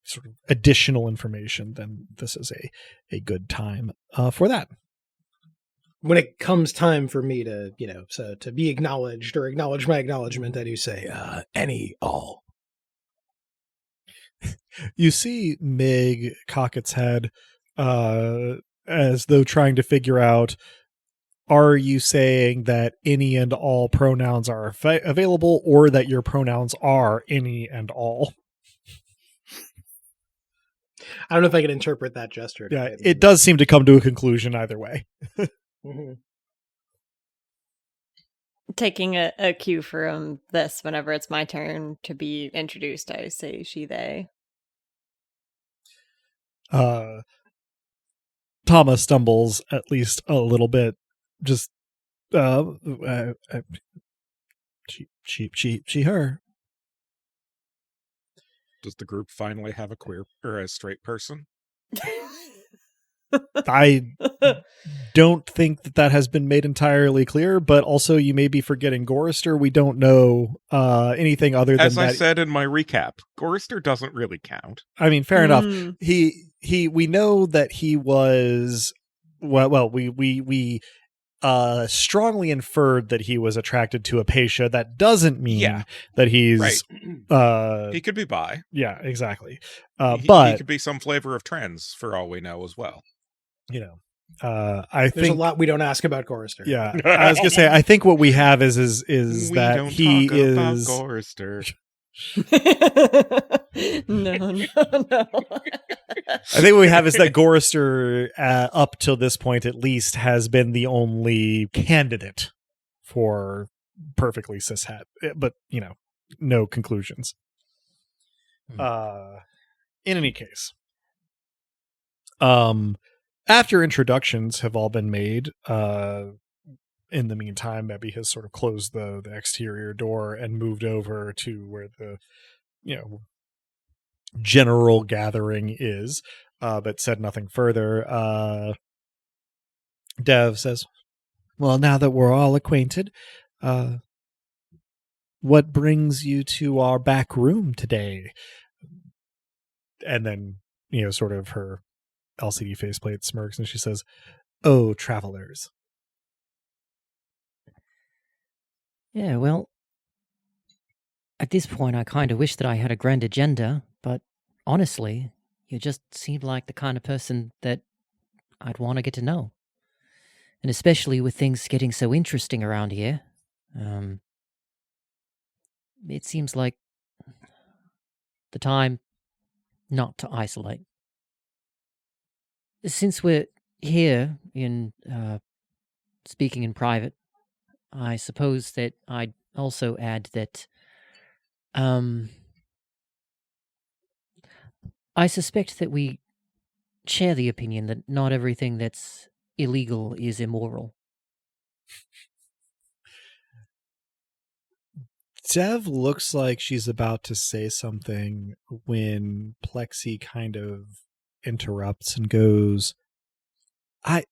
sort of additional information, then this is a good time for that. When it comes time for me to, to be acknowledged or acknowledge my acknowledgement, I do say, any, all. You see Mig cock its head as though trying to figure out, are you saying that any and all pronouns are available, or that your pronouns are any and all? I don't know if I can interpret that gesture. Yeah, it does seem to come to a conclusion either way. Mm-hmm. Taking a cue from this, whenever it's my turn to be introduced, I say she, they. Thomas stumbles at least a little bit. Just She, her. Does the group finally have a queer or a straight person? I don't think that has been made entirely clear, but also you may be forgetting Gorister. We don't know anything other than As I that. said in my recap, Gorister doesn't really count. I mean, fair enough. We know that he was we strongly inferred that he was attracted to Apatia. That doesn't mean that he's right. He could be bi. Yeah, exactly. But he could be some flavor of trans for all we know as well. You know, I think there's a lot we don't ask about Gorister. Yeah, I was gonna say I think what we have is we that don't he talk is about Gorister. No. I think what we have is that Gorister, up till this point at least, has been the only candidate for perfectly cishet, but no conclusions. In any case, after introductions have all been made, in the meantime, Mebby has sort of closed the exterior door and moved over to where the general gathering is, but said nothing further. Dev says, well, now that we're all acquainted, what brings you to our back room today? And then, sort of her LCD faceplate smirks and she says, oh, travelers. Yeah, well, at this point, I kind of wish that I had a grand agenda, but honestly, you just seem like the kind of person that I'd want to get to know. And especially with things getting so interesting around here, it seems like the time not to isolate. Since we're here in speaking in private, I suppose that I'd also add that I suspect that we share the opinion that not everything that's illegal is immoral. Dev looks like she's about to say something when Plexi kind of interrupts and goes, I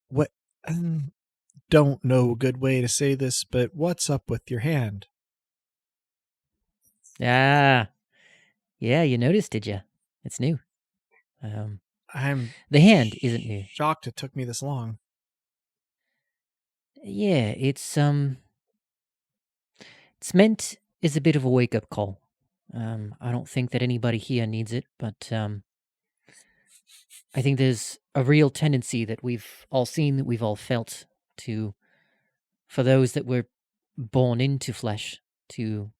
don't know a good way to say this, but what's up with your hand? Ah, yeah, you noticed, did you? It's new. I'm the hand isn't new. Shocked it took me this long. Yeah, it's meant as a bit of a wake-up call. I don't think that anybody here needs it, but I think there's a real tendency that we've all seen, that we've all felt, for those that were born into flesh, to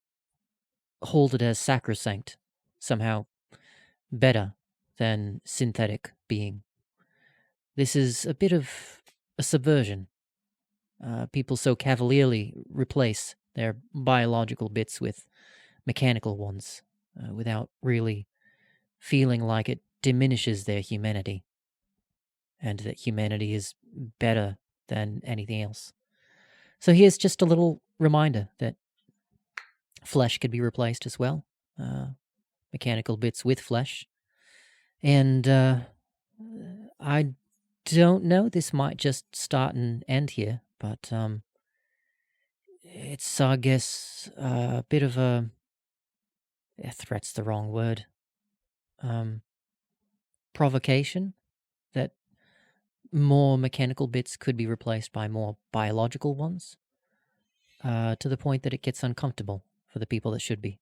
hold it as sacrosanct, somehow better than synthetic being. This is a bit of a subversion. People so cavalierly replace their biological bits with mechanical ones, without really feeling like it diminishes their humanity, and that humanity is better than anything else. So here's just a little reminder that flesh could be replaced as well, mechanical bits with flesh. And I don't know, this might just start and end here, but it's, I guess, a bit of a... threat's the wrong word. Provocation, that more mechanical bits could be replaced by more biological ones, to the point that it gets uncomfortable for the people that should be.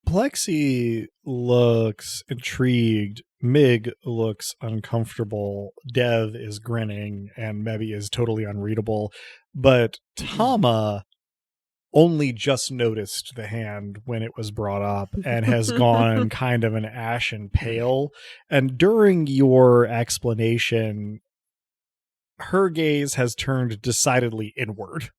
Plexi looks intrigued. Mig looks uncomfortable. Dev is grinning, and Mebby is totally unreadable. But Tama only just noticed the hand when it was brought up and has gone kind of an ashen pale. And during your explanation, her gaze has turned decidedly inward.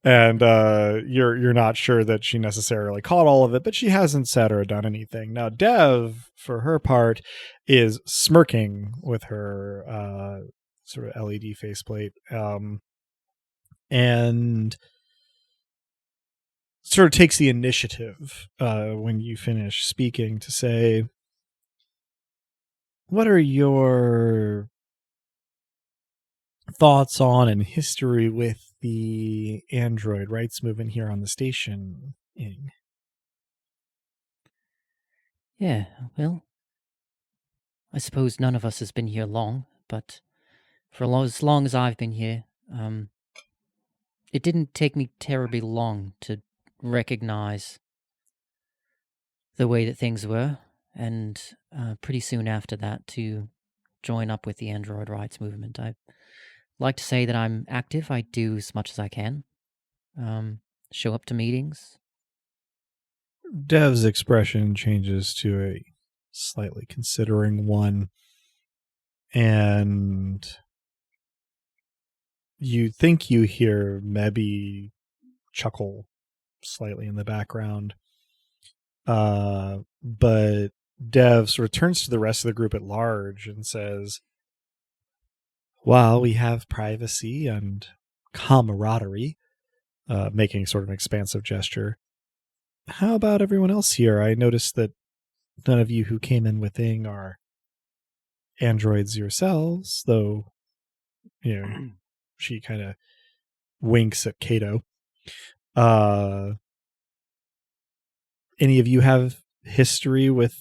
And you're not sure that she necessarily caught all of it, but she hasn't said or done anything. Now, Dev, for her part, is smirking with her sort of LED faceplate. and sort of takes the initiative when you finish speaking to say, what are your thoughts on and history with the android rights movement here on the station, Ing? Yeah, well, I suppose none of us has been here long, but for as long as I've been here, it didn't take me terribly long to recognize the way that things were, and pretty soon after that to join up with the android rights movement. I like to say that I'm active. I do as much as I can. Show up to meetings. Dev's expression changes to a slightly considering one, and you think you hear Mebby chuckle slightly in the background. But Dev sort of turns to the rest of the group at large and says, while we have privacy and camaraderie, making sort of an expansive gesture, how about everyone else here? I noticed that none of you who came in with Ing are androids yourselves, though, you know, she kind of winks at Kato. Any of you have history with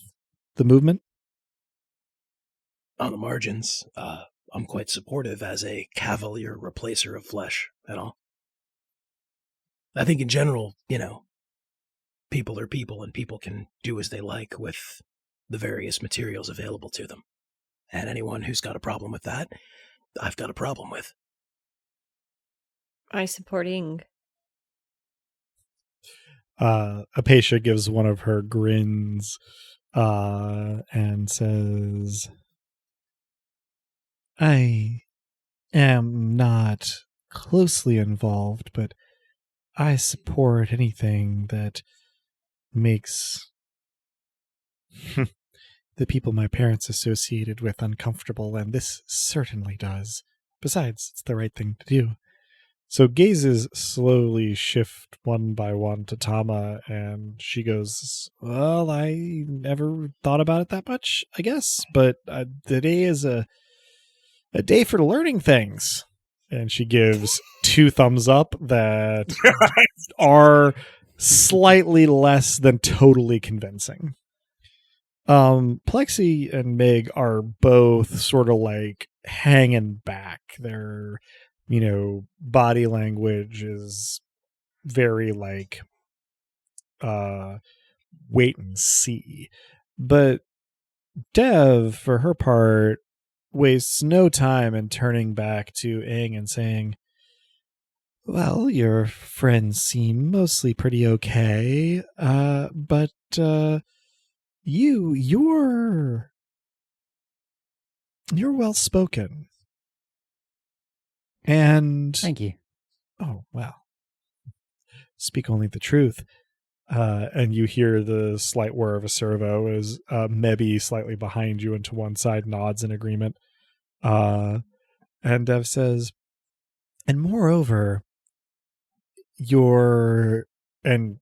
the movement? On the margins, I'm quite supportive as a cavalier replacer of flesh and all. I think in general, people are people and people can do as they like with the various materials available to them. And anyone who's got a problem with that, I've got a problem with. I support Ing. Apatia gives one of her grins and says, I am not closely involved, but I support anything that makes the people my parents associated with uncomfortable, and this certainly does. Besides, it's the right thing to do. So gazes slowly shift one by one to Tama, and she goes, well, I never thought about it that much, I guess, but today is a day for learning things. And she gives 2 thumbs up that are slightly less than totally convincing. Plexi and Mig are both sort of like hanging back. Their, body language is very like, wait and see. But Dev, for her part, wastes no time in turning back to Ing and saying, well, your friends seem mostly pretty okay, but you're well-spoken. And Thank you. oh, well, speak only the truth. And you hear the slight whir of a servo as Mebby slightly behind you and to one side nods in agreement. And Dev says, and moreover, and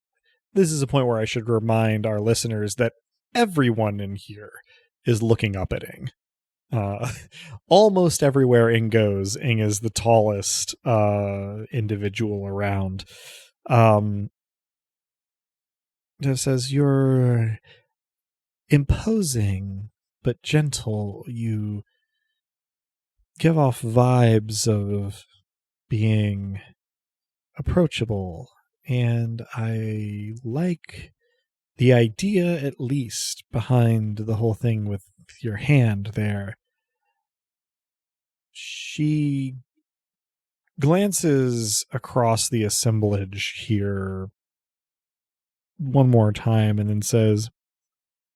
this is a point where I should remind our listeners that everyone in here is looking up at Ing. Almost everywhere Ing goes, Ing is the tallest individual around. Dev says, you're imposing but gentle. You give off vibes of being approachable, and I like the idea, at least, behind the whole thing with your hand there. She glances across the assemblage here one more time and then says,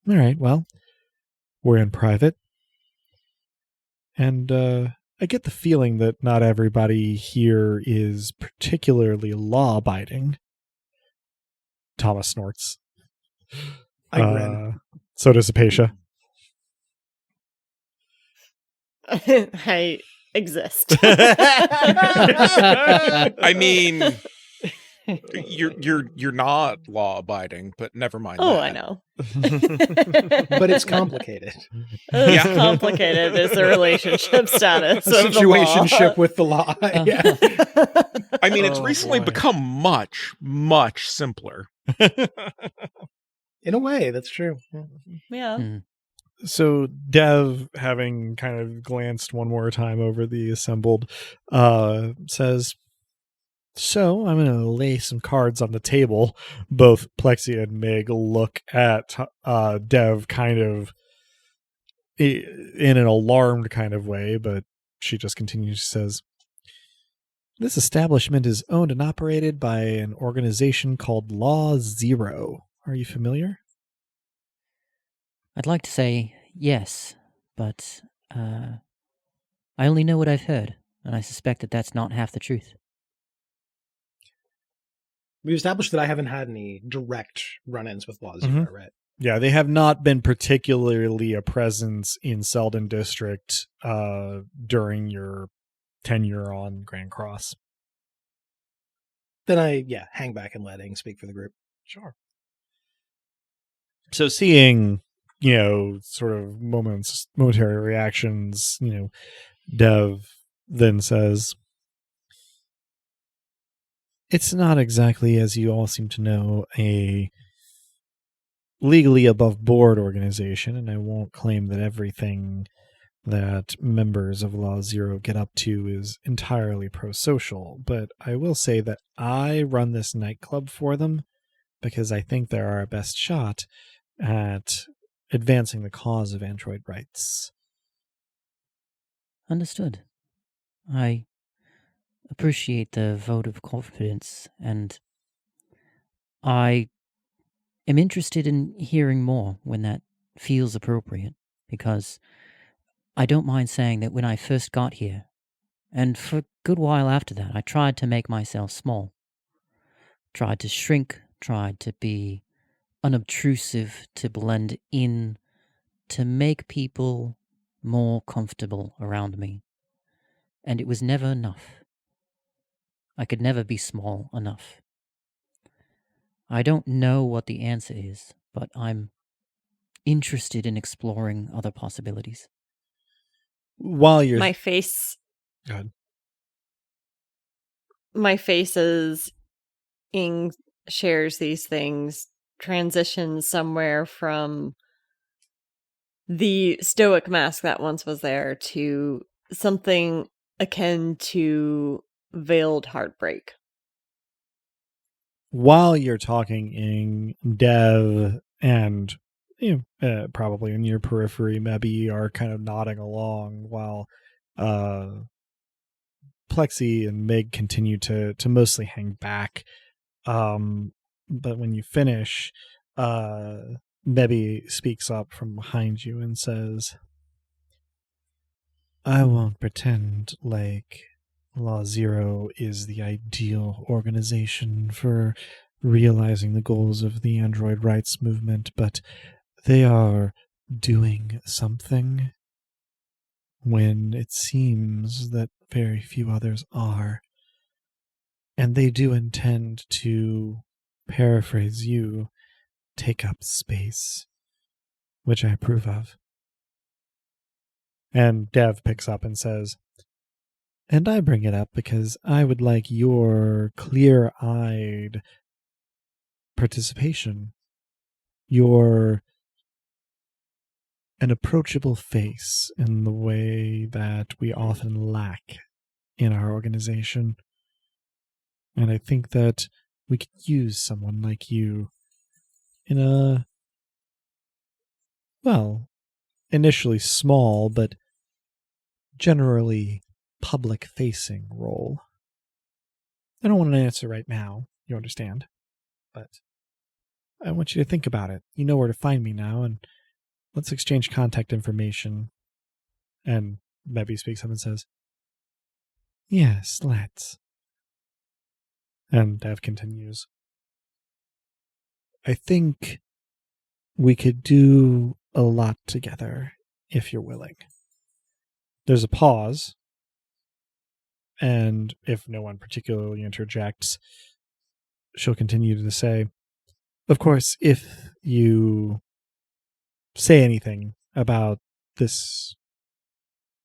all right, well, we're in private. And I get the feeling that not everybody here is particularly law-abiding. Thomas snorts. I grin. So does Apatia. I exist. I mean, you're not law abiding, but never mind. Oh, that. I know. But it's complicated. As complicated as the relationship status A of the law. situationship with the law. Yeah. I mean, it's Oh, recently boy. become much, much simpler. In a way, that's true. Yeah. So Dev, having kind of glanced one more time over the assembled, says, so I'm going to lay some cards on the table. Both Plexi and Mig look at Dev kind of in an alarmed kind of way, but she just continues, says, this establishment is owned and operated by an organization called Law Zero. Are you familiar? I'd like to say yes, but I only know what I've heard, and I suspect that that's not half the truth. We've established that I haven't had any direct run-ins with Law Zero, right? Yeah, they have not been particularly a presence in Selden District during your tenure on Grand Cross. Then I, hang back and let Ing speak for the group. Sure. So seeing, sort of momentary reactions, Dev then says, it's not exactly, as you all seem to know, a legally above board organization, and I won't claim that everything that members of Law Zero get up to is entirely pro-social, but I will say that I run this nightclub for them because I think they're our best shot at advancing the cause of android rights. Understood. I appreciate the vote of confidence, and I am interested in hearing more when that feels appropriate, because I don't mind saying that when I first got here, and for a good while after that, I tried to make myself small. Tried to shrink, tried to be unobtrusive, to blend in, to make people more comfortable around me. And it was never enough. I could never be small enough. I don't know what the answer is, but I'm interested in exploring other possibilities. While you're... My face... Go ahead. My face as Ing shares these things transitions somewhere from the stoic mask that once was there to something akin to veiled heartbreak. While you're talking, Ing, Dev, and probably in your periphery, Mebby are kind of nodding along while Plexi and Mig continue to mostly hang back. But when you finish, Mebby speaks up from behind you and says, I won't pretend like Law Zero is the ideal organization for realizing the goals of the android rights movement, but they are doing something when it seems that very few others are. And they do intend to, paraphrase you, take up space, which I approve of. And Dev picks up and says, and I bring it up because I would like your clear-eyed participation, an approachable face in the way that we often lack in our organization. And I think that we could use someone like you in a, well, initially small, but generally public-facing role. I don't want an answer right now, you understand, but I want you to think about it. You know where to find me now, and let's exchange contact information. And Mebby speaks up and says, yes, let's. And Dev continues, I think we could do a lot together if you're willing. There's a pause, And if no one particularly interjects, she'll continue to say, of course, if you say anything about this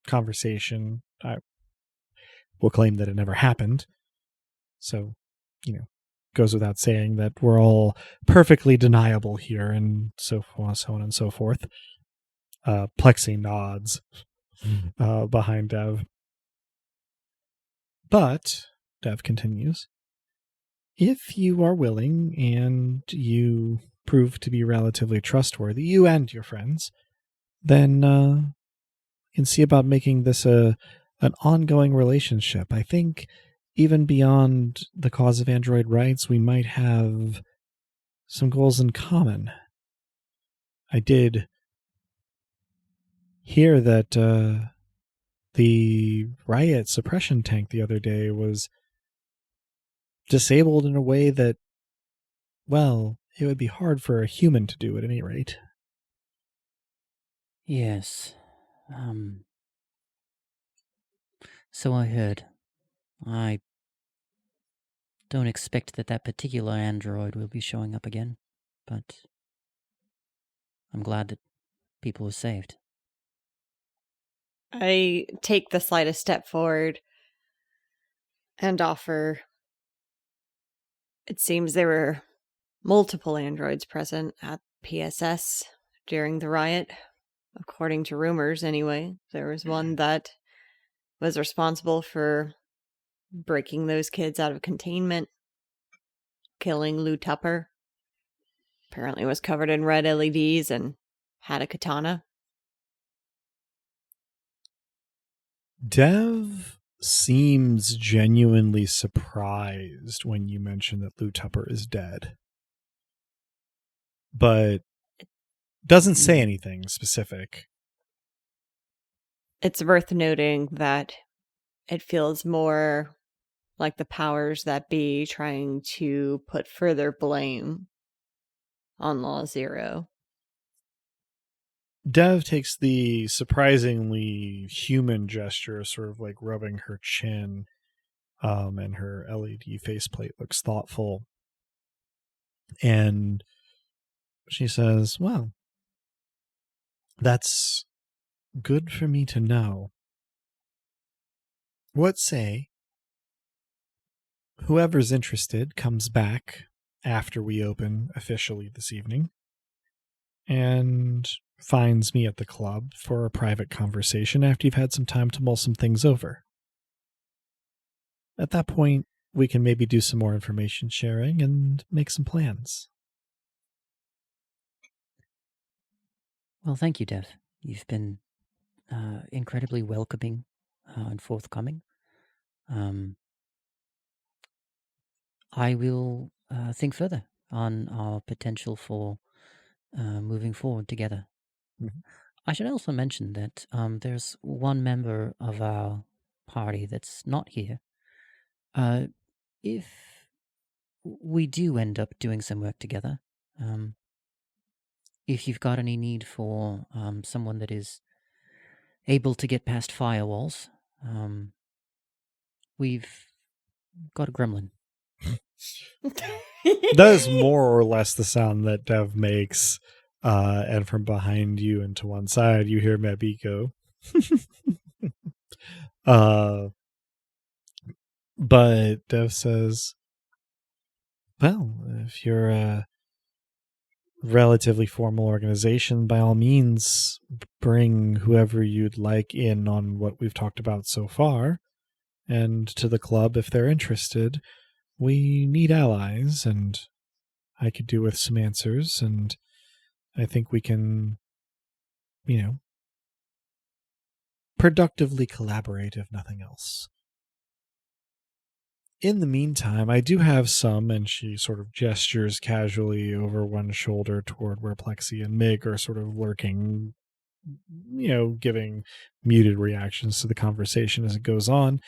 conversation, I will claim that it never happened. So, goes without saying that we're all perfectly deniable here, and so on and so forth. Plexi nods behind Dev. But, Dev continues, if you are willing and you prove to be relatively trustworthy, you and your friends, then you can see about making this an ongoing relationship. I think even beyond the cause of android rights, we might have some goals in common. I did hear that the riot suppression tank the other day was disabled in a way that, well, it would be hard for a human to do at any rate. Yes. So I heard. I don't expect that particular android will be showing up again, but I'm glad that people were saved. I take the slightest step forward and offer. It seems there were multiple androids present at PSS during the riot. According to rumors, anyway. There was one that was responsible for breaking those kids out of containment, killing Lou Tupper. Apparently was covered in red LEDs and had a katana. Dev seems genuinely surprised when you mention that Lou Tupper is dead, but doesn't say anything specific. It's worth noting that it feels more like the powers that be trying to put further blame on Law Zero. Dev takes the surprisingly human gesture, sort of like rubbing her chin, and her LED faceplate looks thoughtful. And she says, well, that's good for me to know. What say whoever's interested comes back after we open officially this evening and finds me at the club for a private conversation after you've had some time to mull some things over. At that point, we can maybe do some more information sharing and make some plans. Well, thank you, Dev. You've been incredibly welcoming and forthcoming. I will think further on our potential for moving forward together. Mm-hmm. I should also mention that there's one member of our party that's not here. If we do end up doing some work together, if you've got any need for someone that is able to get past firewalls, we've got a gremlin. That is more or less the sound that Dev makes, and from behind you and to one side, you hear Mebby go. But Dev says, well, if you're a relatively formal organization, by all means, bring whoever you'd like in on what we've talked about so far, and to the club if they're interested. We need allies, and I could do with some answers, and I think we can, productively collaborate, if nothing else. In the meantime, I do have some, and she sort of gestures casually over one shoulder toward where Plexi and Mig are sort of lurking, giving muted reactions to the conversation as it goes on.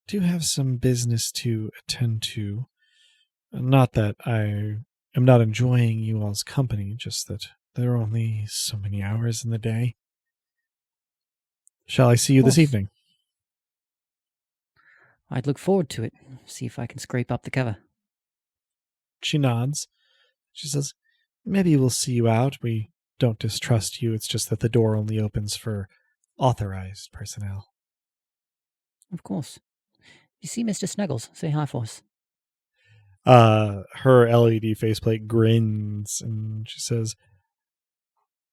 Do have some business to attend to. Not that I am not enjoying you all's company, just that there are only so many hours in the day. Shall I see you this evening? I'd look forward to it. See if I can scrape up the cover. She nods. She says, maybe we'll see you out. We don't distrust you. It's just that the door only opens for authorized personnel. Of course. You see Mr. Snuggles. Say hi for us. Her LED faceplate grins and she says,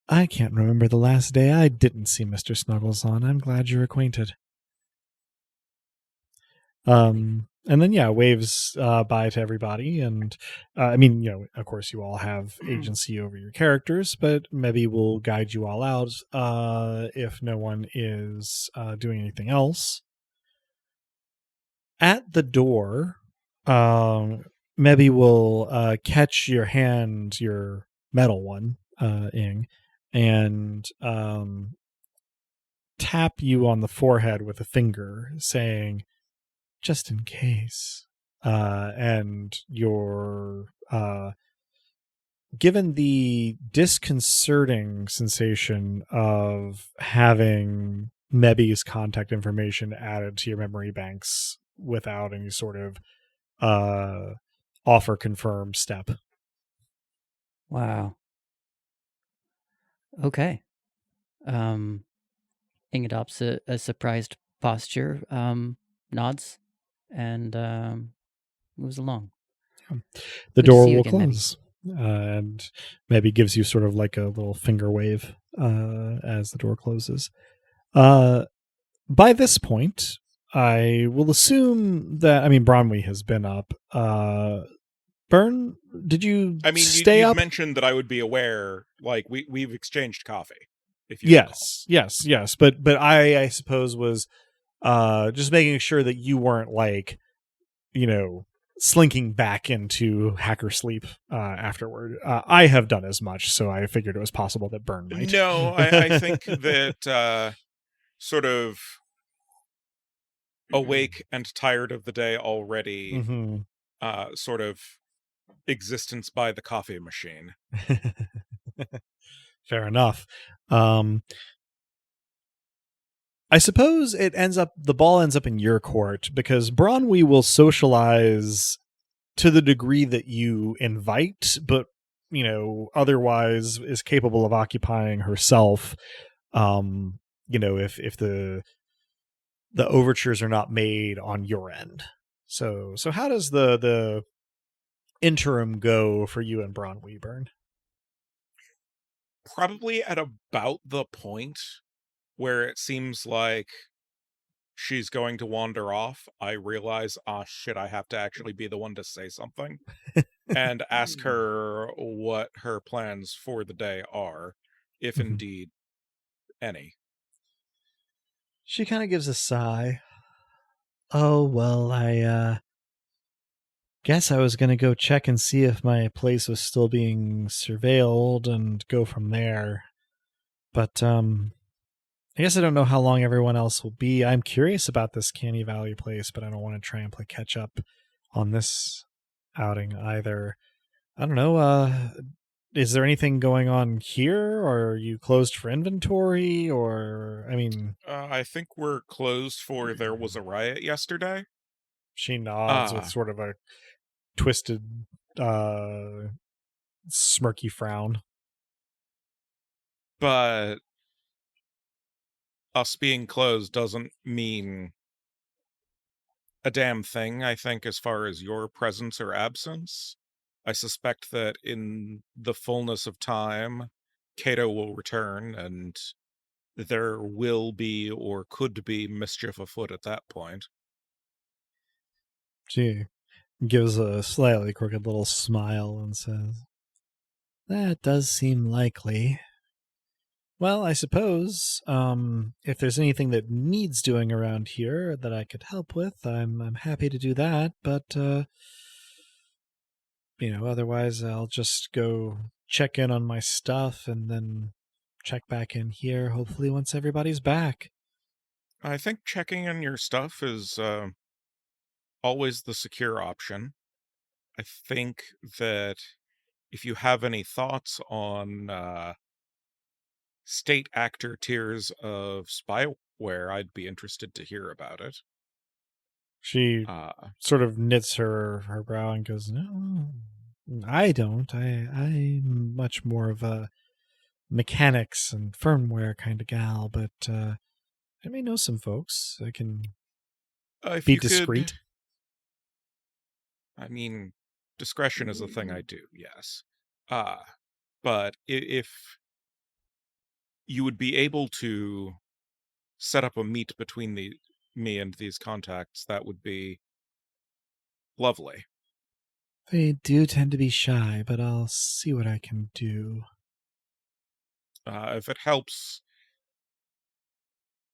I can't remember the last day I didn't see Mr. Snuggles on. I'm glad you're acquainted. And then, waves bye to everybody. And, of course, you all have agency over your characters, but maybe we'll guide you all out if no one is doing anything else. At the door, maybe we'll catch your hand, your metal one, Ing, and tap you on the forehead with a finger, saying, just in case. And you're given the disconcerting sensation of having Mebby's contact information added to your memory banks without any sort of offer confirm step. Wow. Okay. Ing adopts a surprised posture, nods, and moves along. The Good to door see you will again, Mebby. close, and Mebby gives you sort of like a little finger wave as the door closes. By this point, I will assume that, Bronwyn has been up. Byrne, did you stay you up? mentioned that I would be aware, like, we've exchanged coffee. If you yes. But I suppose was just making sure that you weren't like, slinking back into hacker sleep afterward. I have done as much, so I figured it was possible that Byrne might. No, I think that sort of awake and tired of the day already, sort of existence by the coffee machine. Fair enough. I suppose the ball ends up in your court because Bronwyn will socialize to the degree that you invite, but otherwise is capable of occupying herself. If the overtures are not made on your end. So how does the interim go for you and Bronwyn, Byrne? Probably at about the point where it seems like she's going to wander off, I realize, shit, I have to actually be the one to say something and ask her what her plans for the day are, if indeed any. She kind of gives a sigh. Oh, well, I guess I was going to go check and see if my place was still being surveilled and go from there. But, I guess I don't know how long everyone else will be. I'm curious about this Canny Valley place, but I don't want to try and play catch up on this outing either. I don't know. Is there anything going on here, or are you closed for inventory? Or, I think we're closed for there was a riot yesterday. She nods with sort of a twisted, smirky frown. But us being closed doesn't mean a damn thing, I think, as far as your presence or absence. I suspect that in the fullness of time, Cato will return, and there will be or could be mischief afoot at that point. She gives a slightly crooked little smile and says, that does seem likely. Well, I suppose if there's anything that needs doing around here that I could help with, I'm happy to do that. But otherwise, I'll just go check in on my stuff and then check back in here. Hopefully, once everybody's back. I think checking in your stuff is always the secure option. I think that if you have any thoughts on state actor tiers of spyware, I'd be interested to hear about it. She sort of knits her brow and goes, "No, I don't. I'm much more of a mechanics and firmware kind of gal, but I may know some folks. I can if be you discreet." I mean, discretion is a thing I do, yes. But if you would be able to set up a meet between me and these contacts, that would be lovely. They do tend to be shy, but I'll see what I can do. If it helps,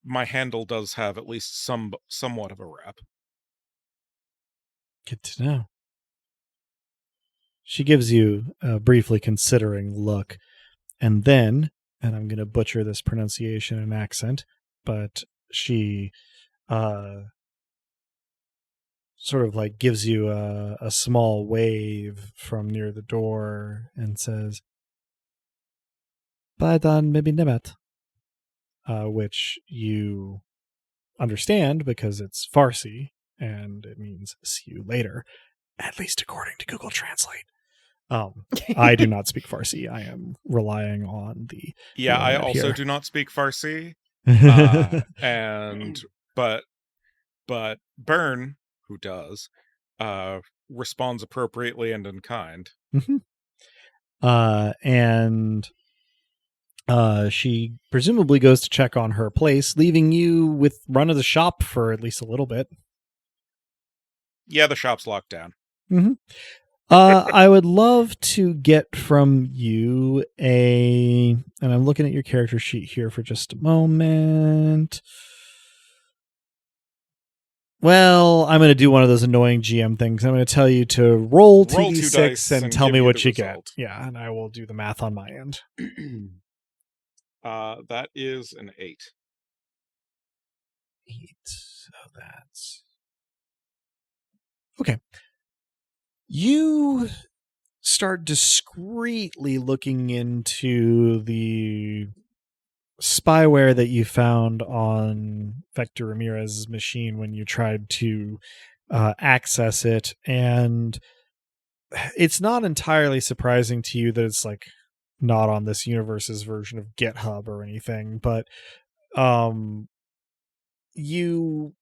my handle does have at least somewhat of a rep. Good to know. She gives you a briefly considering look, and then, and I'm going to butcher this pronunciation and accent, but she sort of like gives you a small wave from near the door and says, "Baidan maybe nemet," which you understand because it's Farsi and it means "see you later," at least according to Google Translate. I do not speak Farsi. I am relying on the I also here. do not speak Farsi. But Byrne, who does, responds appropriately and in kind. Mm-hmm. And she presumably goes to check on her place, leaving you with run of the shop for at least a little bit. Yeah, the shop's locked down. Mm-hmm. I would love to get from you and I'm looking at your character sheet here for just a moment. Well, I'm going to do one of those annoying GM things. I'm going to tell you to roll 2d6 and tell me what you get. Yeah, and I will do the math on my end. That is an 8. 8. So that's... Okay. You start discreetly looking into the spyware that you found on Vector Ramirez's machine when you tried to access it, and it's not entirely surprising to you that it's like not on this universe's version of GitHub or anything, but you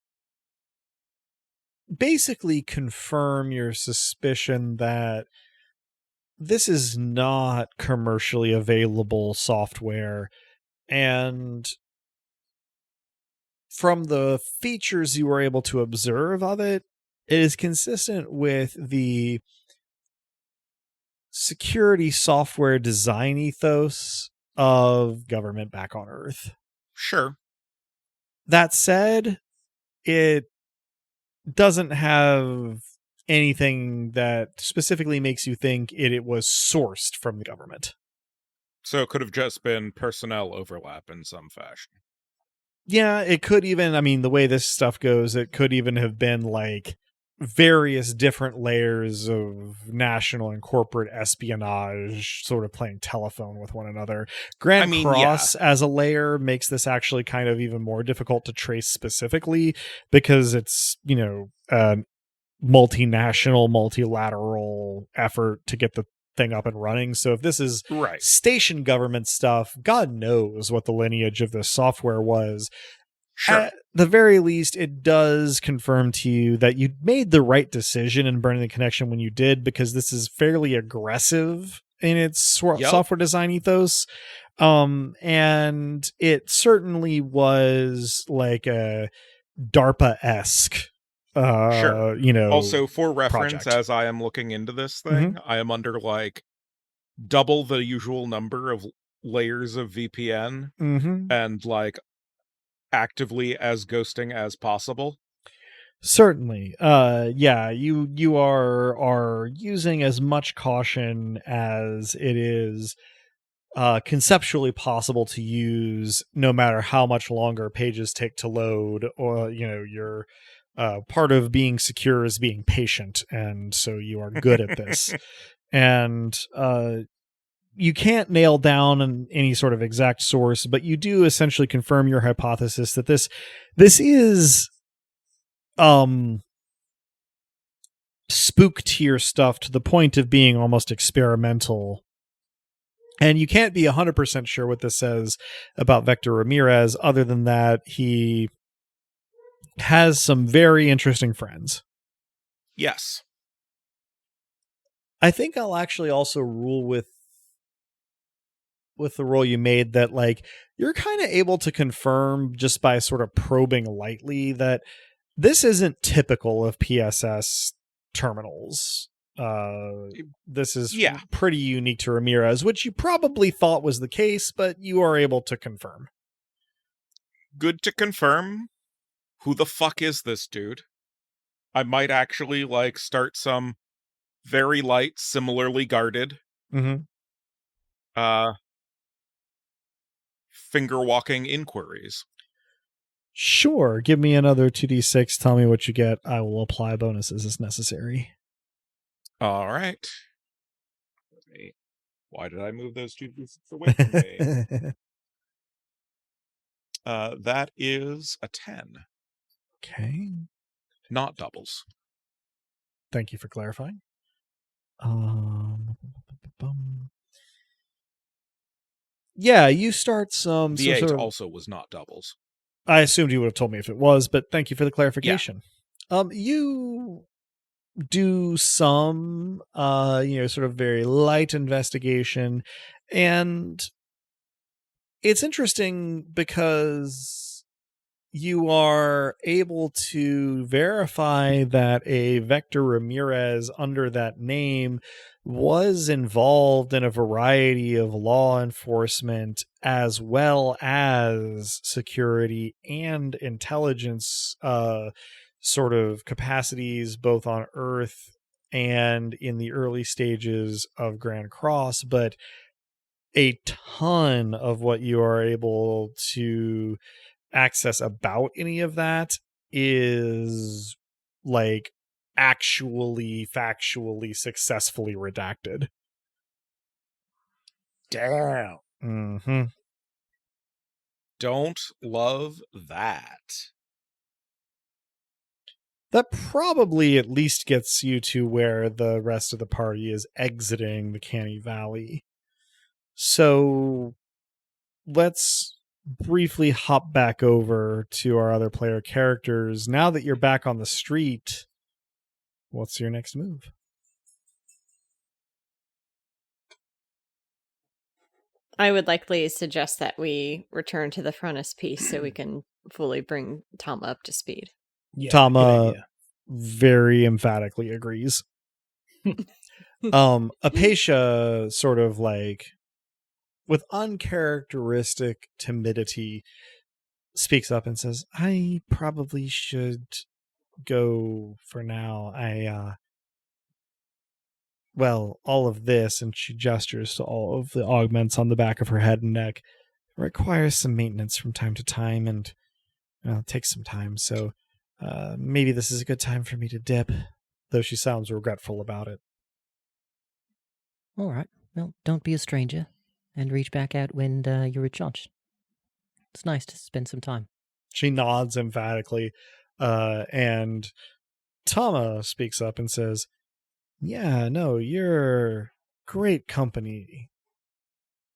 basically confirm your suspicion that this is not commercially available software, and from the features you were able to observe of it, it is consistent with the security software design ethos of government back on Earth. Sure. That said, it doesn't have anything that specifically makes you think it was sourced from the government. So it could have just been personnel overlap in some fashion. Yeah, it could even, I mean, the way this stuff goes, it could even have been like various different layers of national and corporate espionage sort of playing telephone with one another. Grand Cross as a layer makes this actually kind of even more difficult to trace specifically because it's, you know, a multinational, multilateral effort to get the thing up and running. So if this is station government stuff, God knows what the lineage of this software was. Sure. At the very least, it does confirm to you that you made the right decision in burning the connection when you did, because this is fairly aggressive in its software design ethos. And it certainly was like a DARPA-esque sure. You know, also for reference, project. as I am looking into this thing, I am under like double the usual number of layers of VPN and like actively as ghosting as possible. Certainly. Yeah, you are using as much caution as it is conceptually possible to use, no matter how much longer pages take to load, or, you know, you're part of being secure is being patient, and so you are good at this. And you can't nail down any sort of exact source, but you do essentially confirm your hypothesis that this is spook tier stuff to the point of being almost experimental. And you can't be 100% sure what this says about Vector Ramirez, other than that he has some very interesting friends. Yes. I think I'll actually also rule with the roll you made that, like, you're kind of able to confirm just by sort of probing lightly that this isn't typical of PSS terminals. This is pretty unique to Ramirez, which you probably thought was the case, but you are able to confirm. Good to confirm. Who the fuck is this dude? I might actually, like, start some very light, similarly guarded, finger-walking inquiries. Sure. Give me another 2d6. Tell me what you get. I will apply bonuses as necessary. All right. Why did I move those 2d6 away from me? That is a 10. Okay. Not doubles. Thank you for clarifying. Yeah, you start some... The 8 also was not doubles. I assumed you would have told me if it was, but thank you for the clarification. Yeah. You do some, sort of very light investigation, and it's interesting because you are able to verify that a Vector Ramirez under that name was involved in a variety of law enforcement as well as security and intelligence sort of capacities, both on Earth and in the early stages of Grand Cross. But a ton of what you are able to access about any of that is like actually factually successfully redacted. Damn. Mm-hmm. Don't love that. That probably at least gets you to where the rest of the party is exiting the Canny Valley. So let's briefly hop back over to our other player characters. Now that you're back on the street, what's your next move? I would likely suggest that we return to the Frontispiece so we can fully bring Tama up to speed. Yeah, Tama very emphatically agrees. Apatia sort of like with uncharacteristic timidity speaks up and says, I probably should go for now. All of this, and she gestures to all of the augments on the back of her head and neck, requires some maintenance from time to time, and it takes some time, so maybe this is a good time for me to dip, though she sounds regretful about it. All right. Well, don't be a stranger, and reach back out when you're recharged. It's nice to spend some time. She nods emphatically, and Tama speaks up and says, yeah, no, you're great company,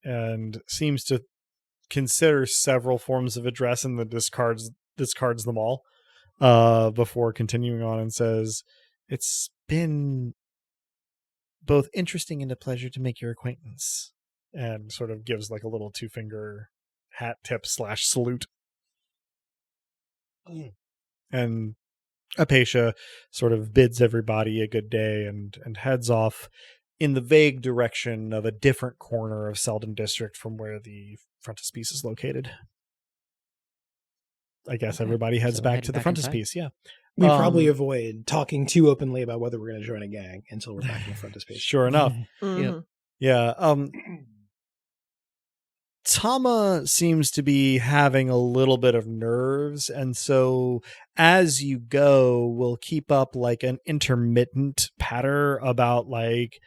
and seems to consider several forms of address and then discards them all before continuing on and says, it's been both interesting and a pleasure to make your acquaintance, and sort of gives like a little 2-finger hat tip / salute. And Apatia sort of bids everybody a good day and heads off in the vague direction of a different corner of Selden District from where the Frontispiece is located. I guess everybody heads back to the Frontispiece, yeah. We probably avoid talking too openly about whether we're going to join a gang until we're back in the Frontispiece. Sure enough. Mm-hmm. Yeah. Tama seems to be having a little bit of nerves, and so as you go, we'll keep up like an intermittent patter about like,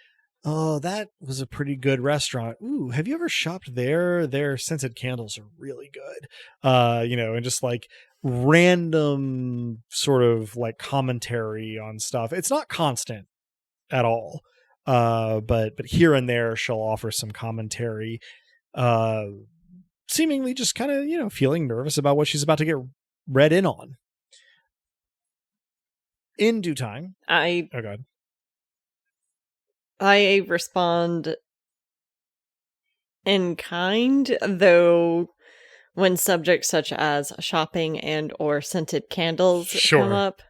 oh, that was a pretty good restaurant. Ooh, have you ever shopped there? Their scented candles are really good. And just like random sort of like commentary on stuff. It's not constant at all. But here and there she'll offer some commentary, seemingly just kind of, feeling nervous about what she's about to get read in on. In due time. Oh God. I respond in kind, though when subjects such as shopping and or scented candles come up,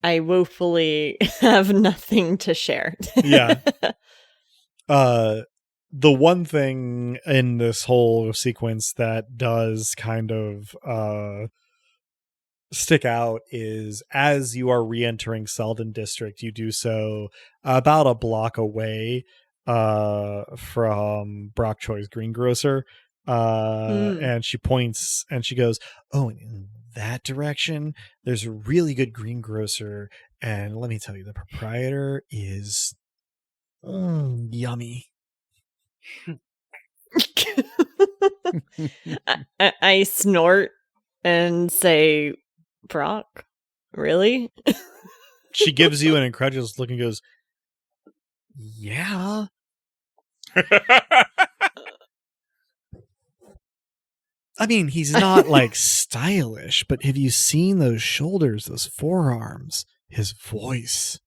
I woefully have nothing to share. Yeah. The one thing in this whole sequence that does kind of stick out is as you are re-entering Selden District, you do so about a block away from Brock Choi's greengrocer. And she points and she goes, "Oh, in that direction, there's a really good greengrocer. And let me tell you, the proprietor is yummy." I snort and say, "Brock, really?" She gives you an incredulous look and goes, "Yeah." I mean, he's not like stylish, but have you seen those shoulders, those forearms, his voice?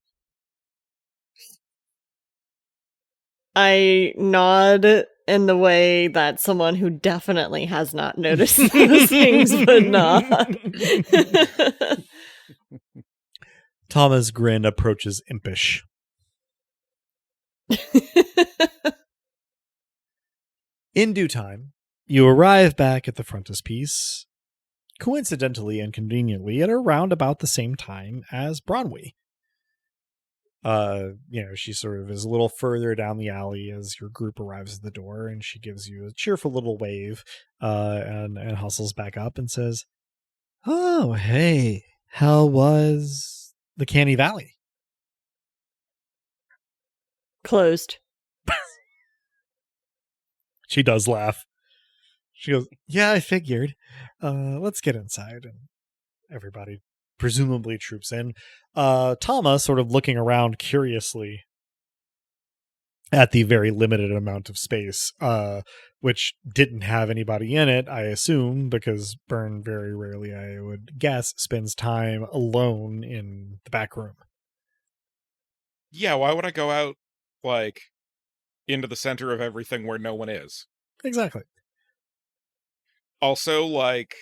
I nod in the way that someone who definitely has not noticed those things would nod. Tama's grin approaches impish. In due time, you arrive back at the frontispiece, coincidentally and conveniently, at around about the same time as Bronwy. She sort of is a little further down the alley as your group arrives at the door, and she gives you a cheerful little wave, and hustles back up and says, "Oh, hey, how was the Canny Valley?" Closed. She does laugh. She goes, "Yeah, I figured. Let's get inside." And everybody presumably troops in. Tama sort of looking around curiously at the very limited amount of space, which didn't have anybody in it, I assume, because Byrne very rarely, I would guess, spends time alone in the back room. Yeah, why would I go out, like, into the center of everything where no one is? Exactly. Also, like,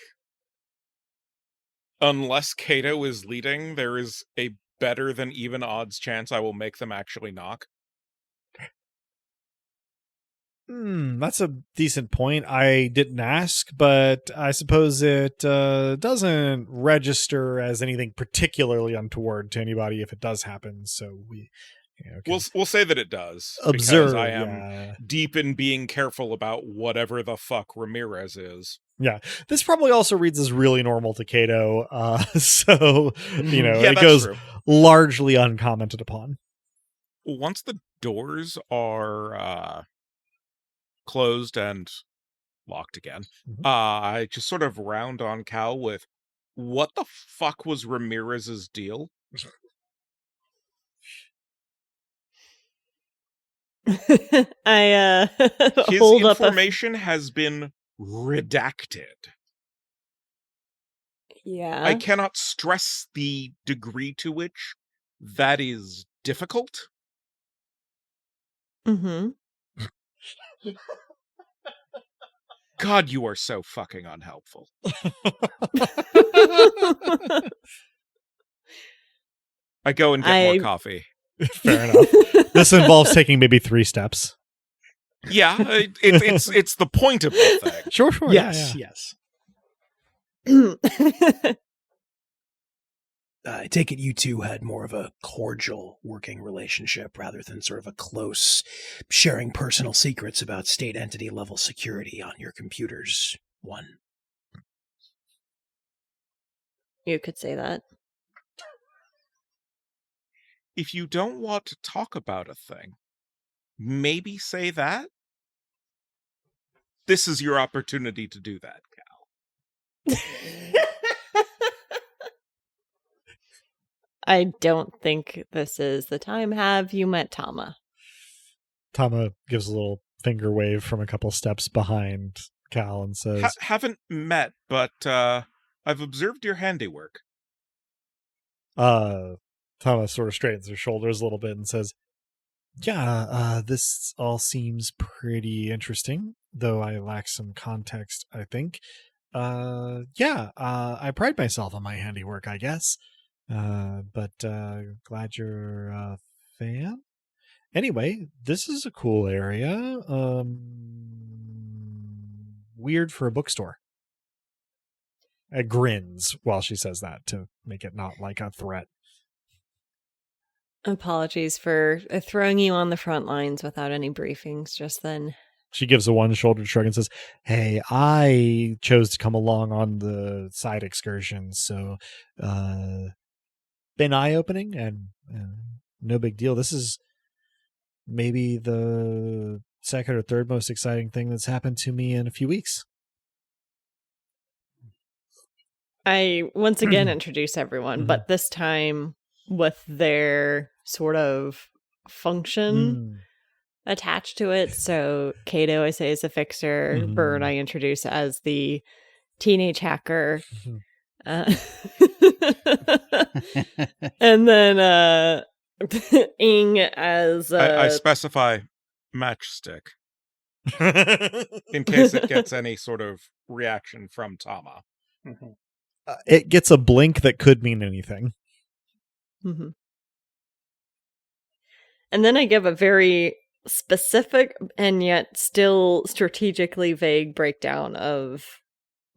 unless Kato is leading, there is a better than even odds chance I will make them actually knock. That's a decent point. I didn't ask, but I suppose it doesn't register as anything particularly untoward to anybody if it does happen. So We'll say that it does. Observe. Because I am deep in being careful about whatever the fuck Ramirez is. Yeah, this probably also reads as really normal to Kato, so Yeah, it goes true. largely uncommented upon. Once the doors are closed and locked again, I just sort of round on Cal with, "What the fuck was Ramirez's deal?" I His hold up information has been redacted. Yeah. I cannot stress the degree to which that is difficult. Mm-hmm. God, you are so fucking unhelpful. I go and get more coffee. Fair enough. This involves taking maybe 3 steps. Yeah, it's the point of the thing. Sure. Yes. I take it you two had more of a cordial working relationship rather than sort of a close sharing personal secrets about state entity level security on your computers. One. You could say that. If you don't want to talk about a thing, maybe say that. This is your opportunity to do that, Cal. I don't think this is the time. Have you met Tama? Tama gives a little finger wave from a couple steps behind Cal and says, Haven't met, but I've observed your handiwork. Tama sort of straightens her shoulders a little bit and says, yeah, this all seems pretty interesting, though I lack some context, I think. I pride myself on my handiwork, I guess. But glad you're a fan. Anyway, this is a cool area. Weird for a bookstore. Grins while she says that to make it not like a threat. Apologies for throwing you on the front lines without any briefings just then. She gives a one-shouldered shrug and says, hey, I chose to come along on the side excursion, so been eye-opening and no big deal. This is maybe the second or third most exciting thing that's happened to me in a few weeks. I once again introduce everyone, but this time with their sort of function attached to it. So Kato, I say, is a fixer. Bird, I introduce as the teenage hacker. And then Ing as... I specify matchstick. In case it gets any sort of reaction from Tama. It gets a blink that could mean anything. And then I give a very specific and yet still strategically vague breakdown of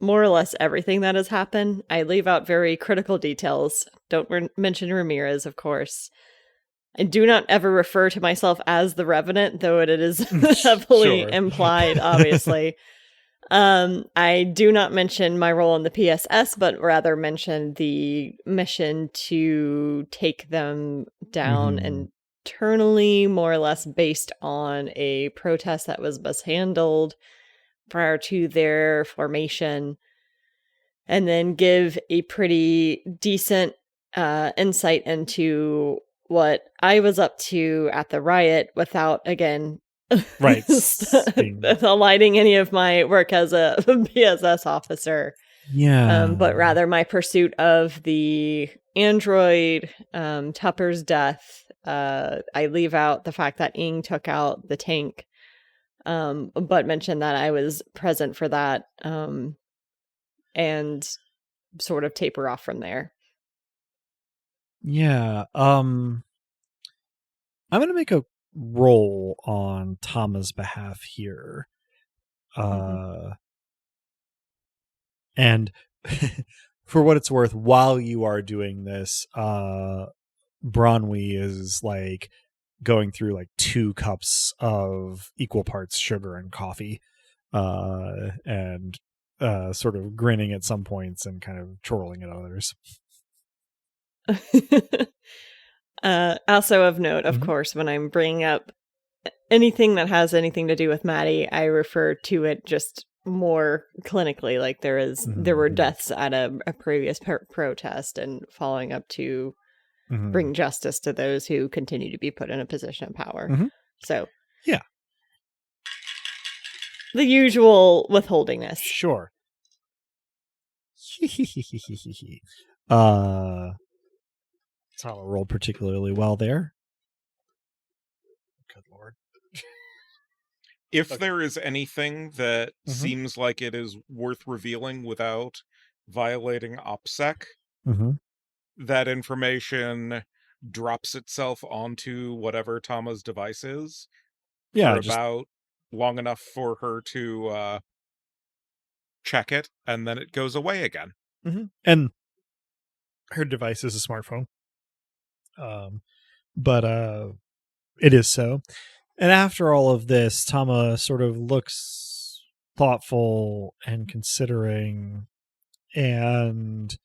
more or less everything that has happened. I leave out very critical details. Don't mention Ramirez, of course. I do not ever refer to myself as the Revenant, though it is heavily implied, obviously. I do not mention my role in the PSS, but rather mention the mission to take them down internally, more or less based on a protest that was mishandled prior to their formation, and then give a pretty decent insight into what I was up to at the riot without, again, aligning any of my work as a PSS officer. But rather my pursuit of the android, Tupper's death. I leave out the fact that Ing took out the tank, but mention that I was present for that, and sort of taper off from there. Yeah. I'm going to make a roll on Tama's behalf here. And for what it's worth, while you are doing this, Bronwy is like going through like 2 cups of equal parts sugar and coffee, and sort of grinning at some points and kind of chortling at others. Also of note, of course, when I'm bringing up anything that has anything to do with Maddie, I refer to it just more clinically, like there were deaths at a previous protest, and following up to bring justice to those who continue to be put in a position of power. So yeah, the usual withholdingness. Sure. Tama rolled particularly well there. Good lord. If there is anything that seems like it is worth revealing without violating OPSEC, that information drops itself onto whatever Tama's device is for about long enough for her to check it, and then it goes away again. And her device is a smartphone. But it is so. And after all of this, Tama sort of looks thoughtful and considering, and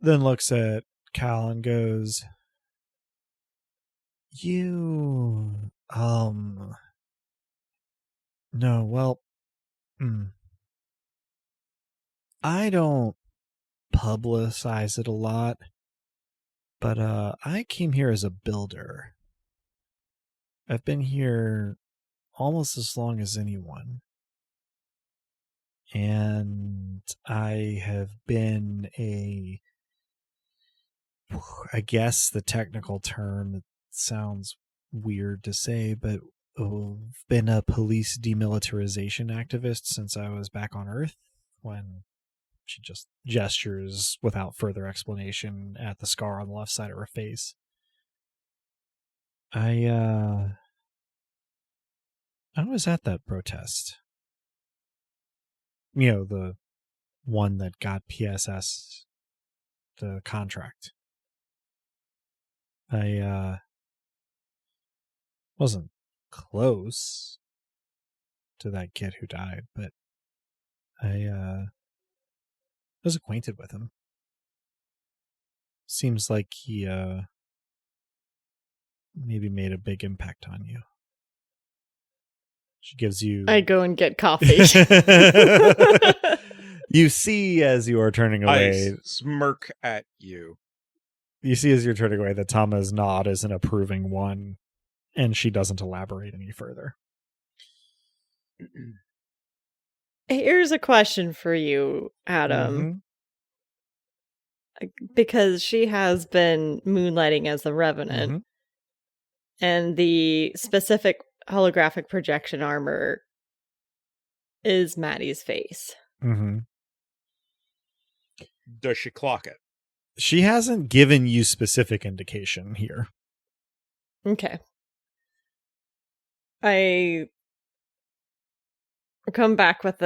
then looks at Cal and goes, no, well, I don't publicize it a lot, but I came here as a builder. I've been here almost as long as anyone. And I have been I guess the technical term, it sounds weird to say, but I've been a police demilitarization activist since I was back on Earth, when she just gestures without further explanation at the scar on the left side of her face. I was at that protest. You know, the one that got PSS the contract. I wasn't close to that kid who died, but I was acquainted with him. Seems like he maybe made a big impact on you. She gives you... I go and get coffee. You see as you are turning away... I smirk at you. You see as you're turning away that Tama's nod is an approving one, and she doesn't elaborate any further. Here's a question for you, Adam. Because she has been moonlighting as the Revenant, and the specific holographic projection armor is Maddie's face. Does she clock it? She hasn't given you specific indication here. Okay. I come back with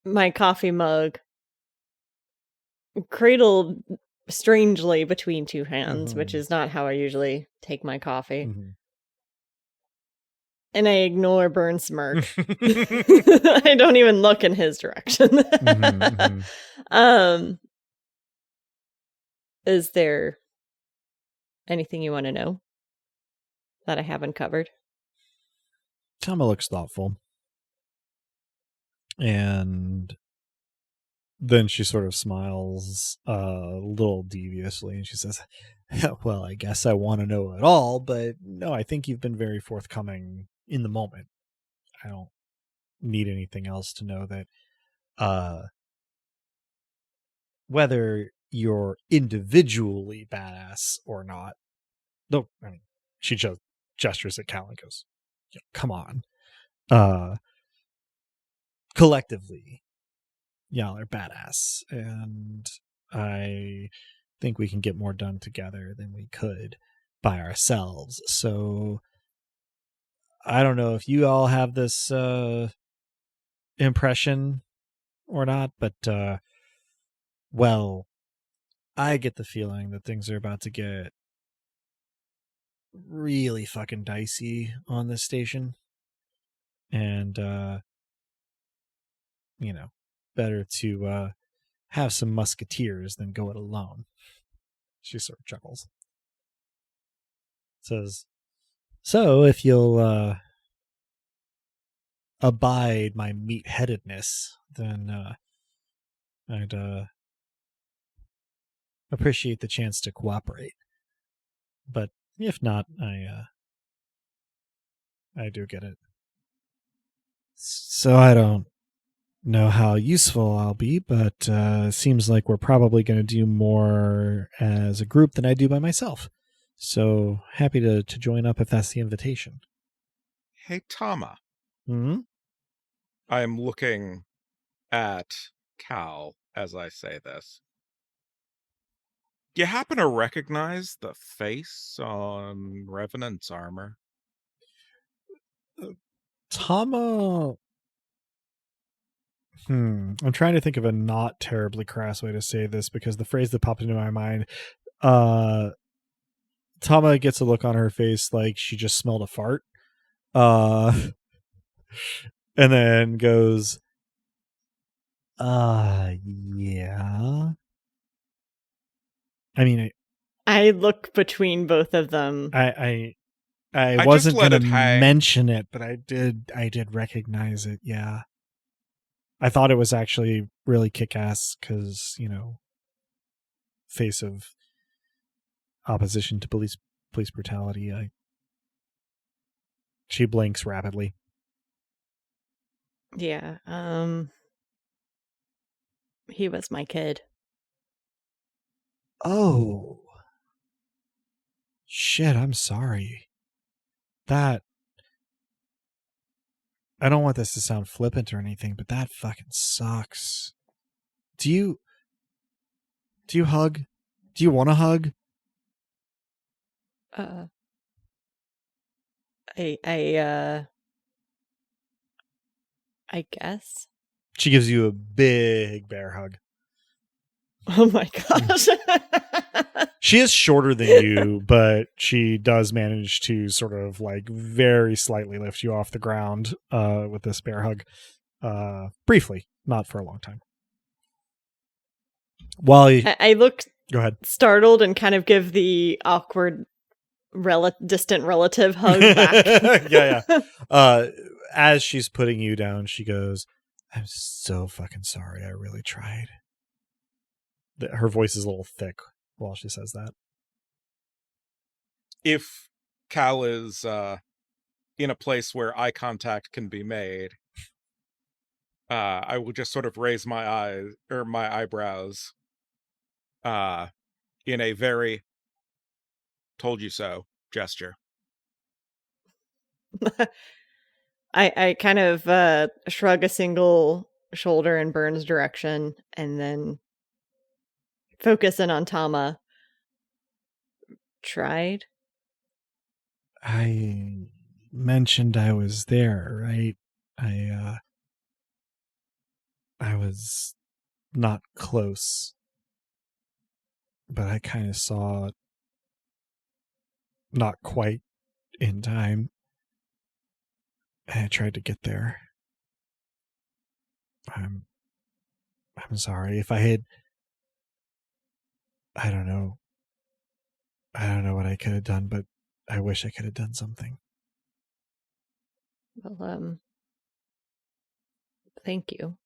my coffee mug, cradled strangely between two hands, which is not how I usually take my coffee. And I ignore Burn's smirk. I don't even look in his direction. Is there anything you want to know that I haven't covered? Tama looks thoughtful. And then she sort of smiles a little deviously, and she says, well, I guess I want to know it all, but no, I think you've been very forthcoming in the moment. I don't need anything else to know that whether you're individually badass or not. No, I mean, she just gestures at Cal and goes, come on. Collectively, y'all are badass, and I think we can get more done together than we could by ourselves. So I don't know if you all have this impression or not, but well, I get the feeling that things are about to get really fucking dicey on this station, and better to have some musketeers than go it alone. She sort of chuckles. Says, so if you'll abide my meat-headedness, then I'd appreciate the chance to cooperate. But if not, I do get it. So I don't know how useful I'll be, but seems like we're probably going to do more as a group than I do by myself. So happy to join up if that's the invitation. Hey, Tama. Mm-hmm. I am looking at Cal as I say this. Do you happen to recognize the face on Revenant's armor? Tama... I'm trying to think of a not terribly crass way to say this, because the phrase that popped into my mind, Tama gets a look on her face like she just smelled a fart. And then goes, yeah. I mean, I look between both of them. I wasn't going to mention it, but I did recognize it. Yeah. I thought it was actually really kick-ass because, face of opposition to police brutality. She blinks rapidly. Yeah. He was my kid. Oh. Shit, I'm sorry. I don't want this to sound flippant or anything, but that fucking sucks. Do you hug? Do you want to hug? I guess. She gives you a big bear hug. Oh my gosh. She is shorter than you, but she does manage to sort of like very slightly lift you off the ground with this bear hug. Briefly, not for a long time. While I look go ahead, startled and kind of give the awkward distant relative hug back. yeah. As she's putting you down, she goes, "I'm so fucking sorry. I really tried." Her voice is a little thick while she says that. If Cal is in a place where eye contact can be made, I will just sort of raise my eyebrows in a very "told you so" gesture. I kind of shrug a single shoulder in Burns' direction and then focus in on Tama. Tried? I mentioned I was there, right? I was not close, but I kind of saw it not quite in time. And I tried to get there. I'm sorry if I had. I don't know what I could have done, but I wish I could have done something. Well, thank you.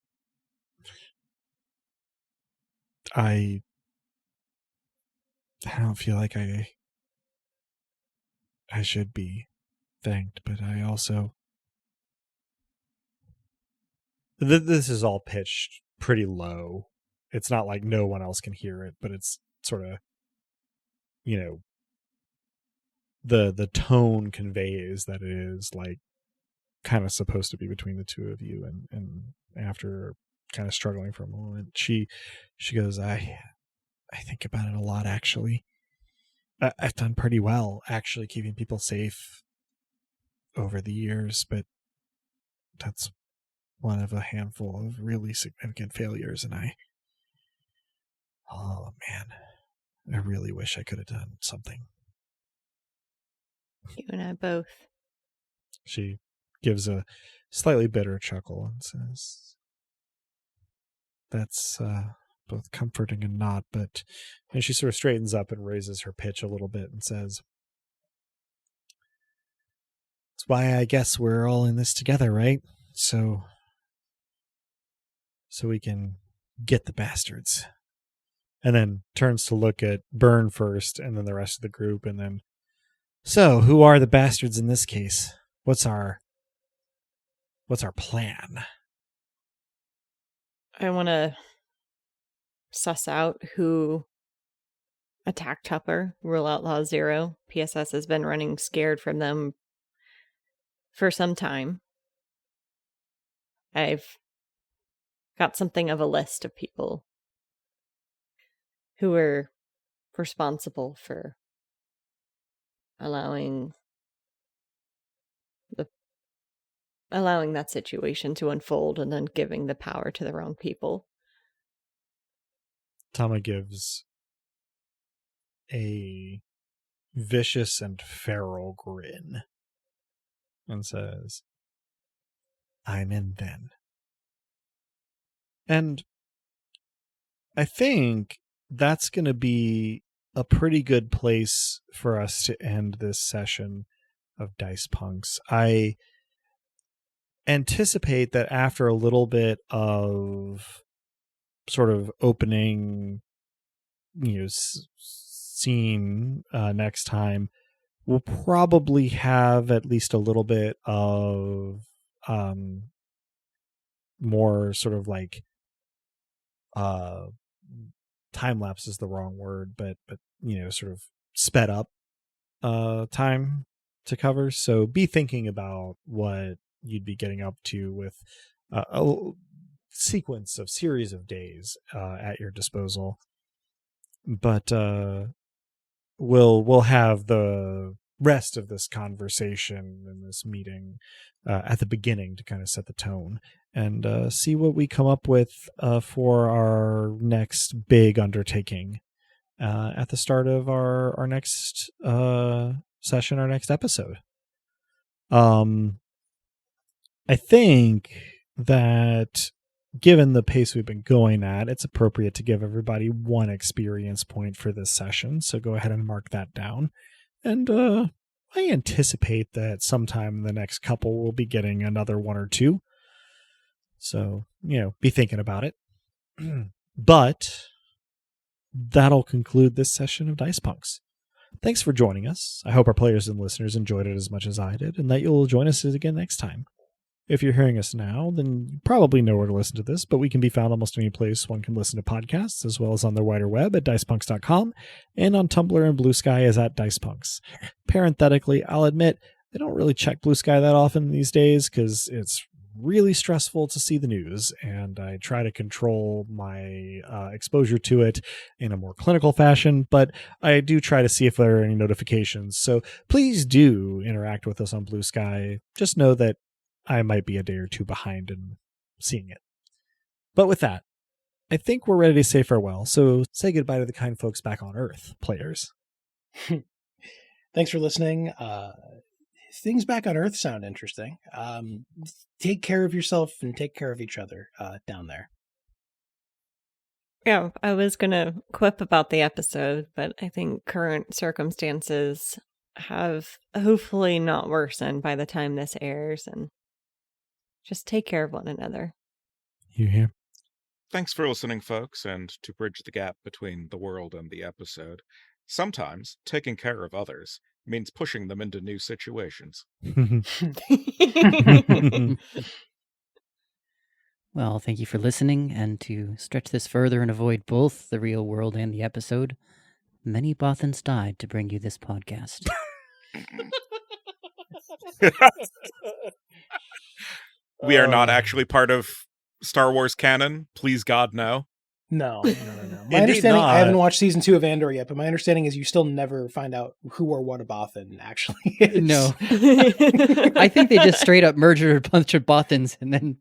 I don't feel like I should be thanked, but I also... This is all pitched pretty low. It's not like no one else can hear it, but it's sort of, the tone conveys that it is like kind of supposed to be between the two of you. And after kind of struggling for a moment, she goes, I think about it a lot, actually. I've done pretty well actually keeping people safe over the years, but that's one of a handful of really significant failures, and oh man, I really wish I could have done something. You and I both. She gives a slightly bitter chuckle and says, that's both comforting and not, but... And she sort of straightens up and raises her pitch a little bit and says, that's why I guess we're all in this together, right? So we can get the bastards. And then turns to look at Burn first and then the rest of the group, and then, so who are the bastards in this case? What's our plan? I want to suss out who attacked Tupper, Rule Outlaw Zero. PSS has been running scared from them for some time. I've got something of a list of people who were responsible for allowing that situation to unfold and then giving the power to the wrong people. Tama gives a vicious and feral grin and says, I'm in then. And I think that's going to be a pretty good place for us to end this session of Dice Punks. I anticipate that after a little bit of sort of opening, scene next time, we'll probably have at least a little bit of more sort of like time lapse is the wrong word, but sort of sped up time to cover. So be thinking about what you'd be getting up to with a series of days at your disposal. But we'll have the rest of this conversation and this meeting at the beginning to kind of set the tone and see what we come up with for our next big undertaking at the start of our next session, our next episode. I think that given the pace we've been going at, it's appropriate to give everybody one experience point for this session. So go ahead and mark that down. And I anticipate that sometime in the next couple we'll be getting another one or two. So, be thinking about it. But that'll conclude this session of Dice Punks. Thanks for joining us. I hope our players and listeners enjoyed it as much as I did, and that you'll join us again next time. If you're hearing us now, then you probably know where to listen to this, but we can be found almost any place one can listen to podcasts, as well as on the wider web at dicepunks.com, and on Tumblr and Blue Sky as at Dicepunks. Parenthetically, I'll admit, I don't really check Blue Sky that often these days, because it's really stressful to see the news, and I try to control my exposure to it in a more clinical fashion, but I do try to see if there are any notifications. So please do interact with us on Blue Sky. Just know that I might be a day or two behind in seeing it. But with that, I think we're ready to say farewell. So say goodbye to the kind folks back on Earth, players. Thanks for listening. Things back on Earth sound interesting. Take care of yourself and take care of each other down there. Yeah, I was going to quip about the episode, but I think current circumstances have hopefully not worsened by the time this airs, and just take care of one another. You hear? Thanks for listening, folks, and to bridge the gap between the world and the episode, sometimes taking care of others means pushing them into new situations. Well, thank you for listening, and to stretch this further and avoid both the real world and the episode, many Bothans died to bring you this podcast. We are not actually part of Star Wars canon. Please, God, no. No. My understanding, I haven't watched season 2 of Andor yet, but my understanding is you still never find out who or what a Bothan actually is. No. I think they just straight up murdered a bunch of Bothans and then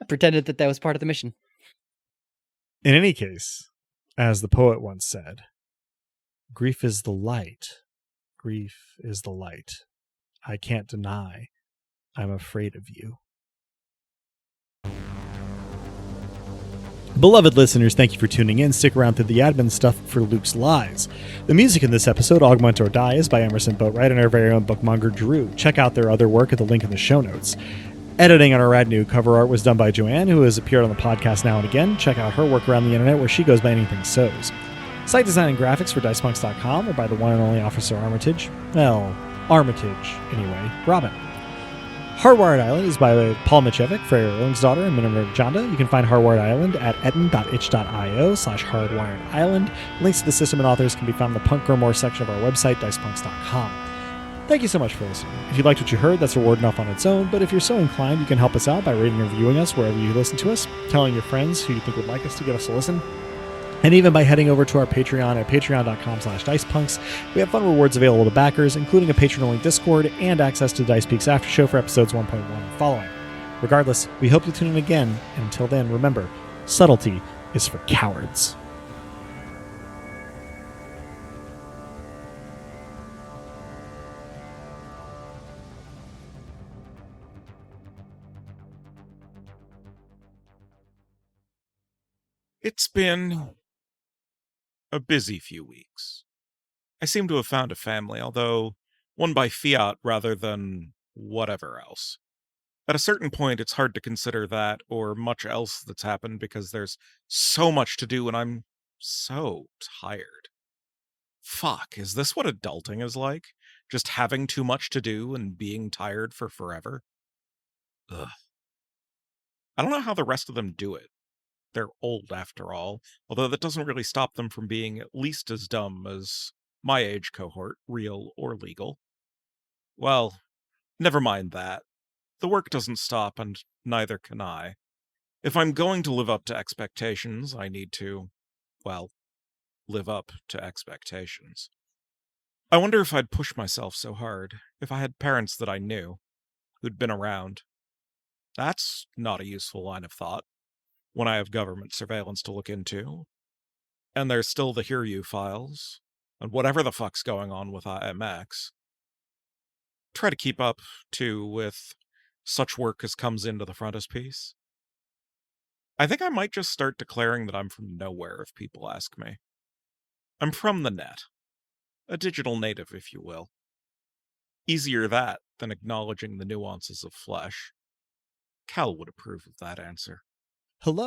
pretended that was part of the mission. In any case, as the poet once said, grief is the light. Grief is the light. I can't deny. I'm afraid of you. Beloved listeners, thank you for tuning in. Stick around through the admin stuff for Luke's lies. The music in this episode, Augment or Die, is by Emerson, Boatwright, and our very own bookmonger, Drew. Check out their other work at the link in the show notes. Editing on our rad new cover art was done by Joanne, who has appeared on the podcast now and again. Check out her work around the internet, where she goes by Anything Sews. Site design and graphics for dicepunks.com are by the one and only Officer Armitage. Well, Armitage, anyway. Robin. Hardwired Island is by Paul Michevic, Freya Erling's daughter, and Minimum Janda. You can find Hardwired Island at etten.itch.io/hardwiredisland. Links to the system and authors can be found in the Punk Grimoire section of our website, dicepunks.com. Thank you so much for listening. If you liked what you heard, that's reward enough on its own, but if you're so inclined, you can help us out by rating and reviewing us wherever you listen to us, telling your friends who you think would like us to give us a listen, and even by heading over to our Patreon at patreon.com/dicepunks. We have fun rewards available to backers, including a patron-only Discord and access to the Dice Peaks After Show for episodes 1.1 and following. Regardless, we hope you tune in again, and until then, remember, subtlety is for cowards. It's been a busy few weeks. I seem to have found a family, although one by fiat rather than whatever else. At a certain point, it's hard to consider that or much else that's happened because there's so much to do and I'm so tired. Fuck, is this what adulting is like? Just having too much to do and being tired for forever? Ugh. I don't know how the rest of them do it. They're old after all, although that doesn't really stop them from being at least as dumb as my age cohort, real or legal. Well, never mind that. The work doesn't stop, and neither can I. If I'm going to live up to expectations, I need to, well, live up to expectations. I wonder if I'd push myself so hard if I had parents that I knew, who'd been around. That's not a useful line of thought when I have government surveillance to look into. And there's still the Hear You files, and whatever the fuck's going on with IMX. Try to keep up, too, with such work as comes into the frontispiece. I think I might just start declaring that I'm from nowhere if people ask me. I'm from the net. A digital native, if you will. Easier that than acknowledging the nuances of flesh. Cal would approve of that answer. Hello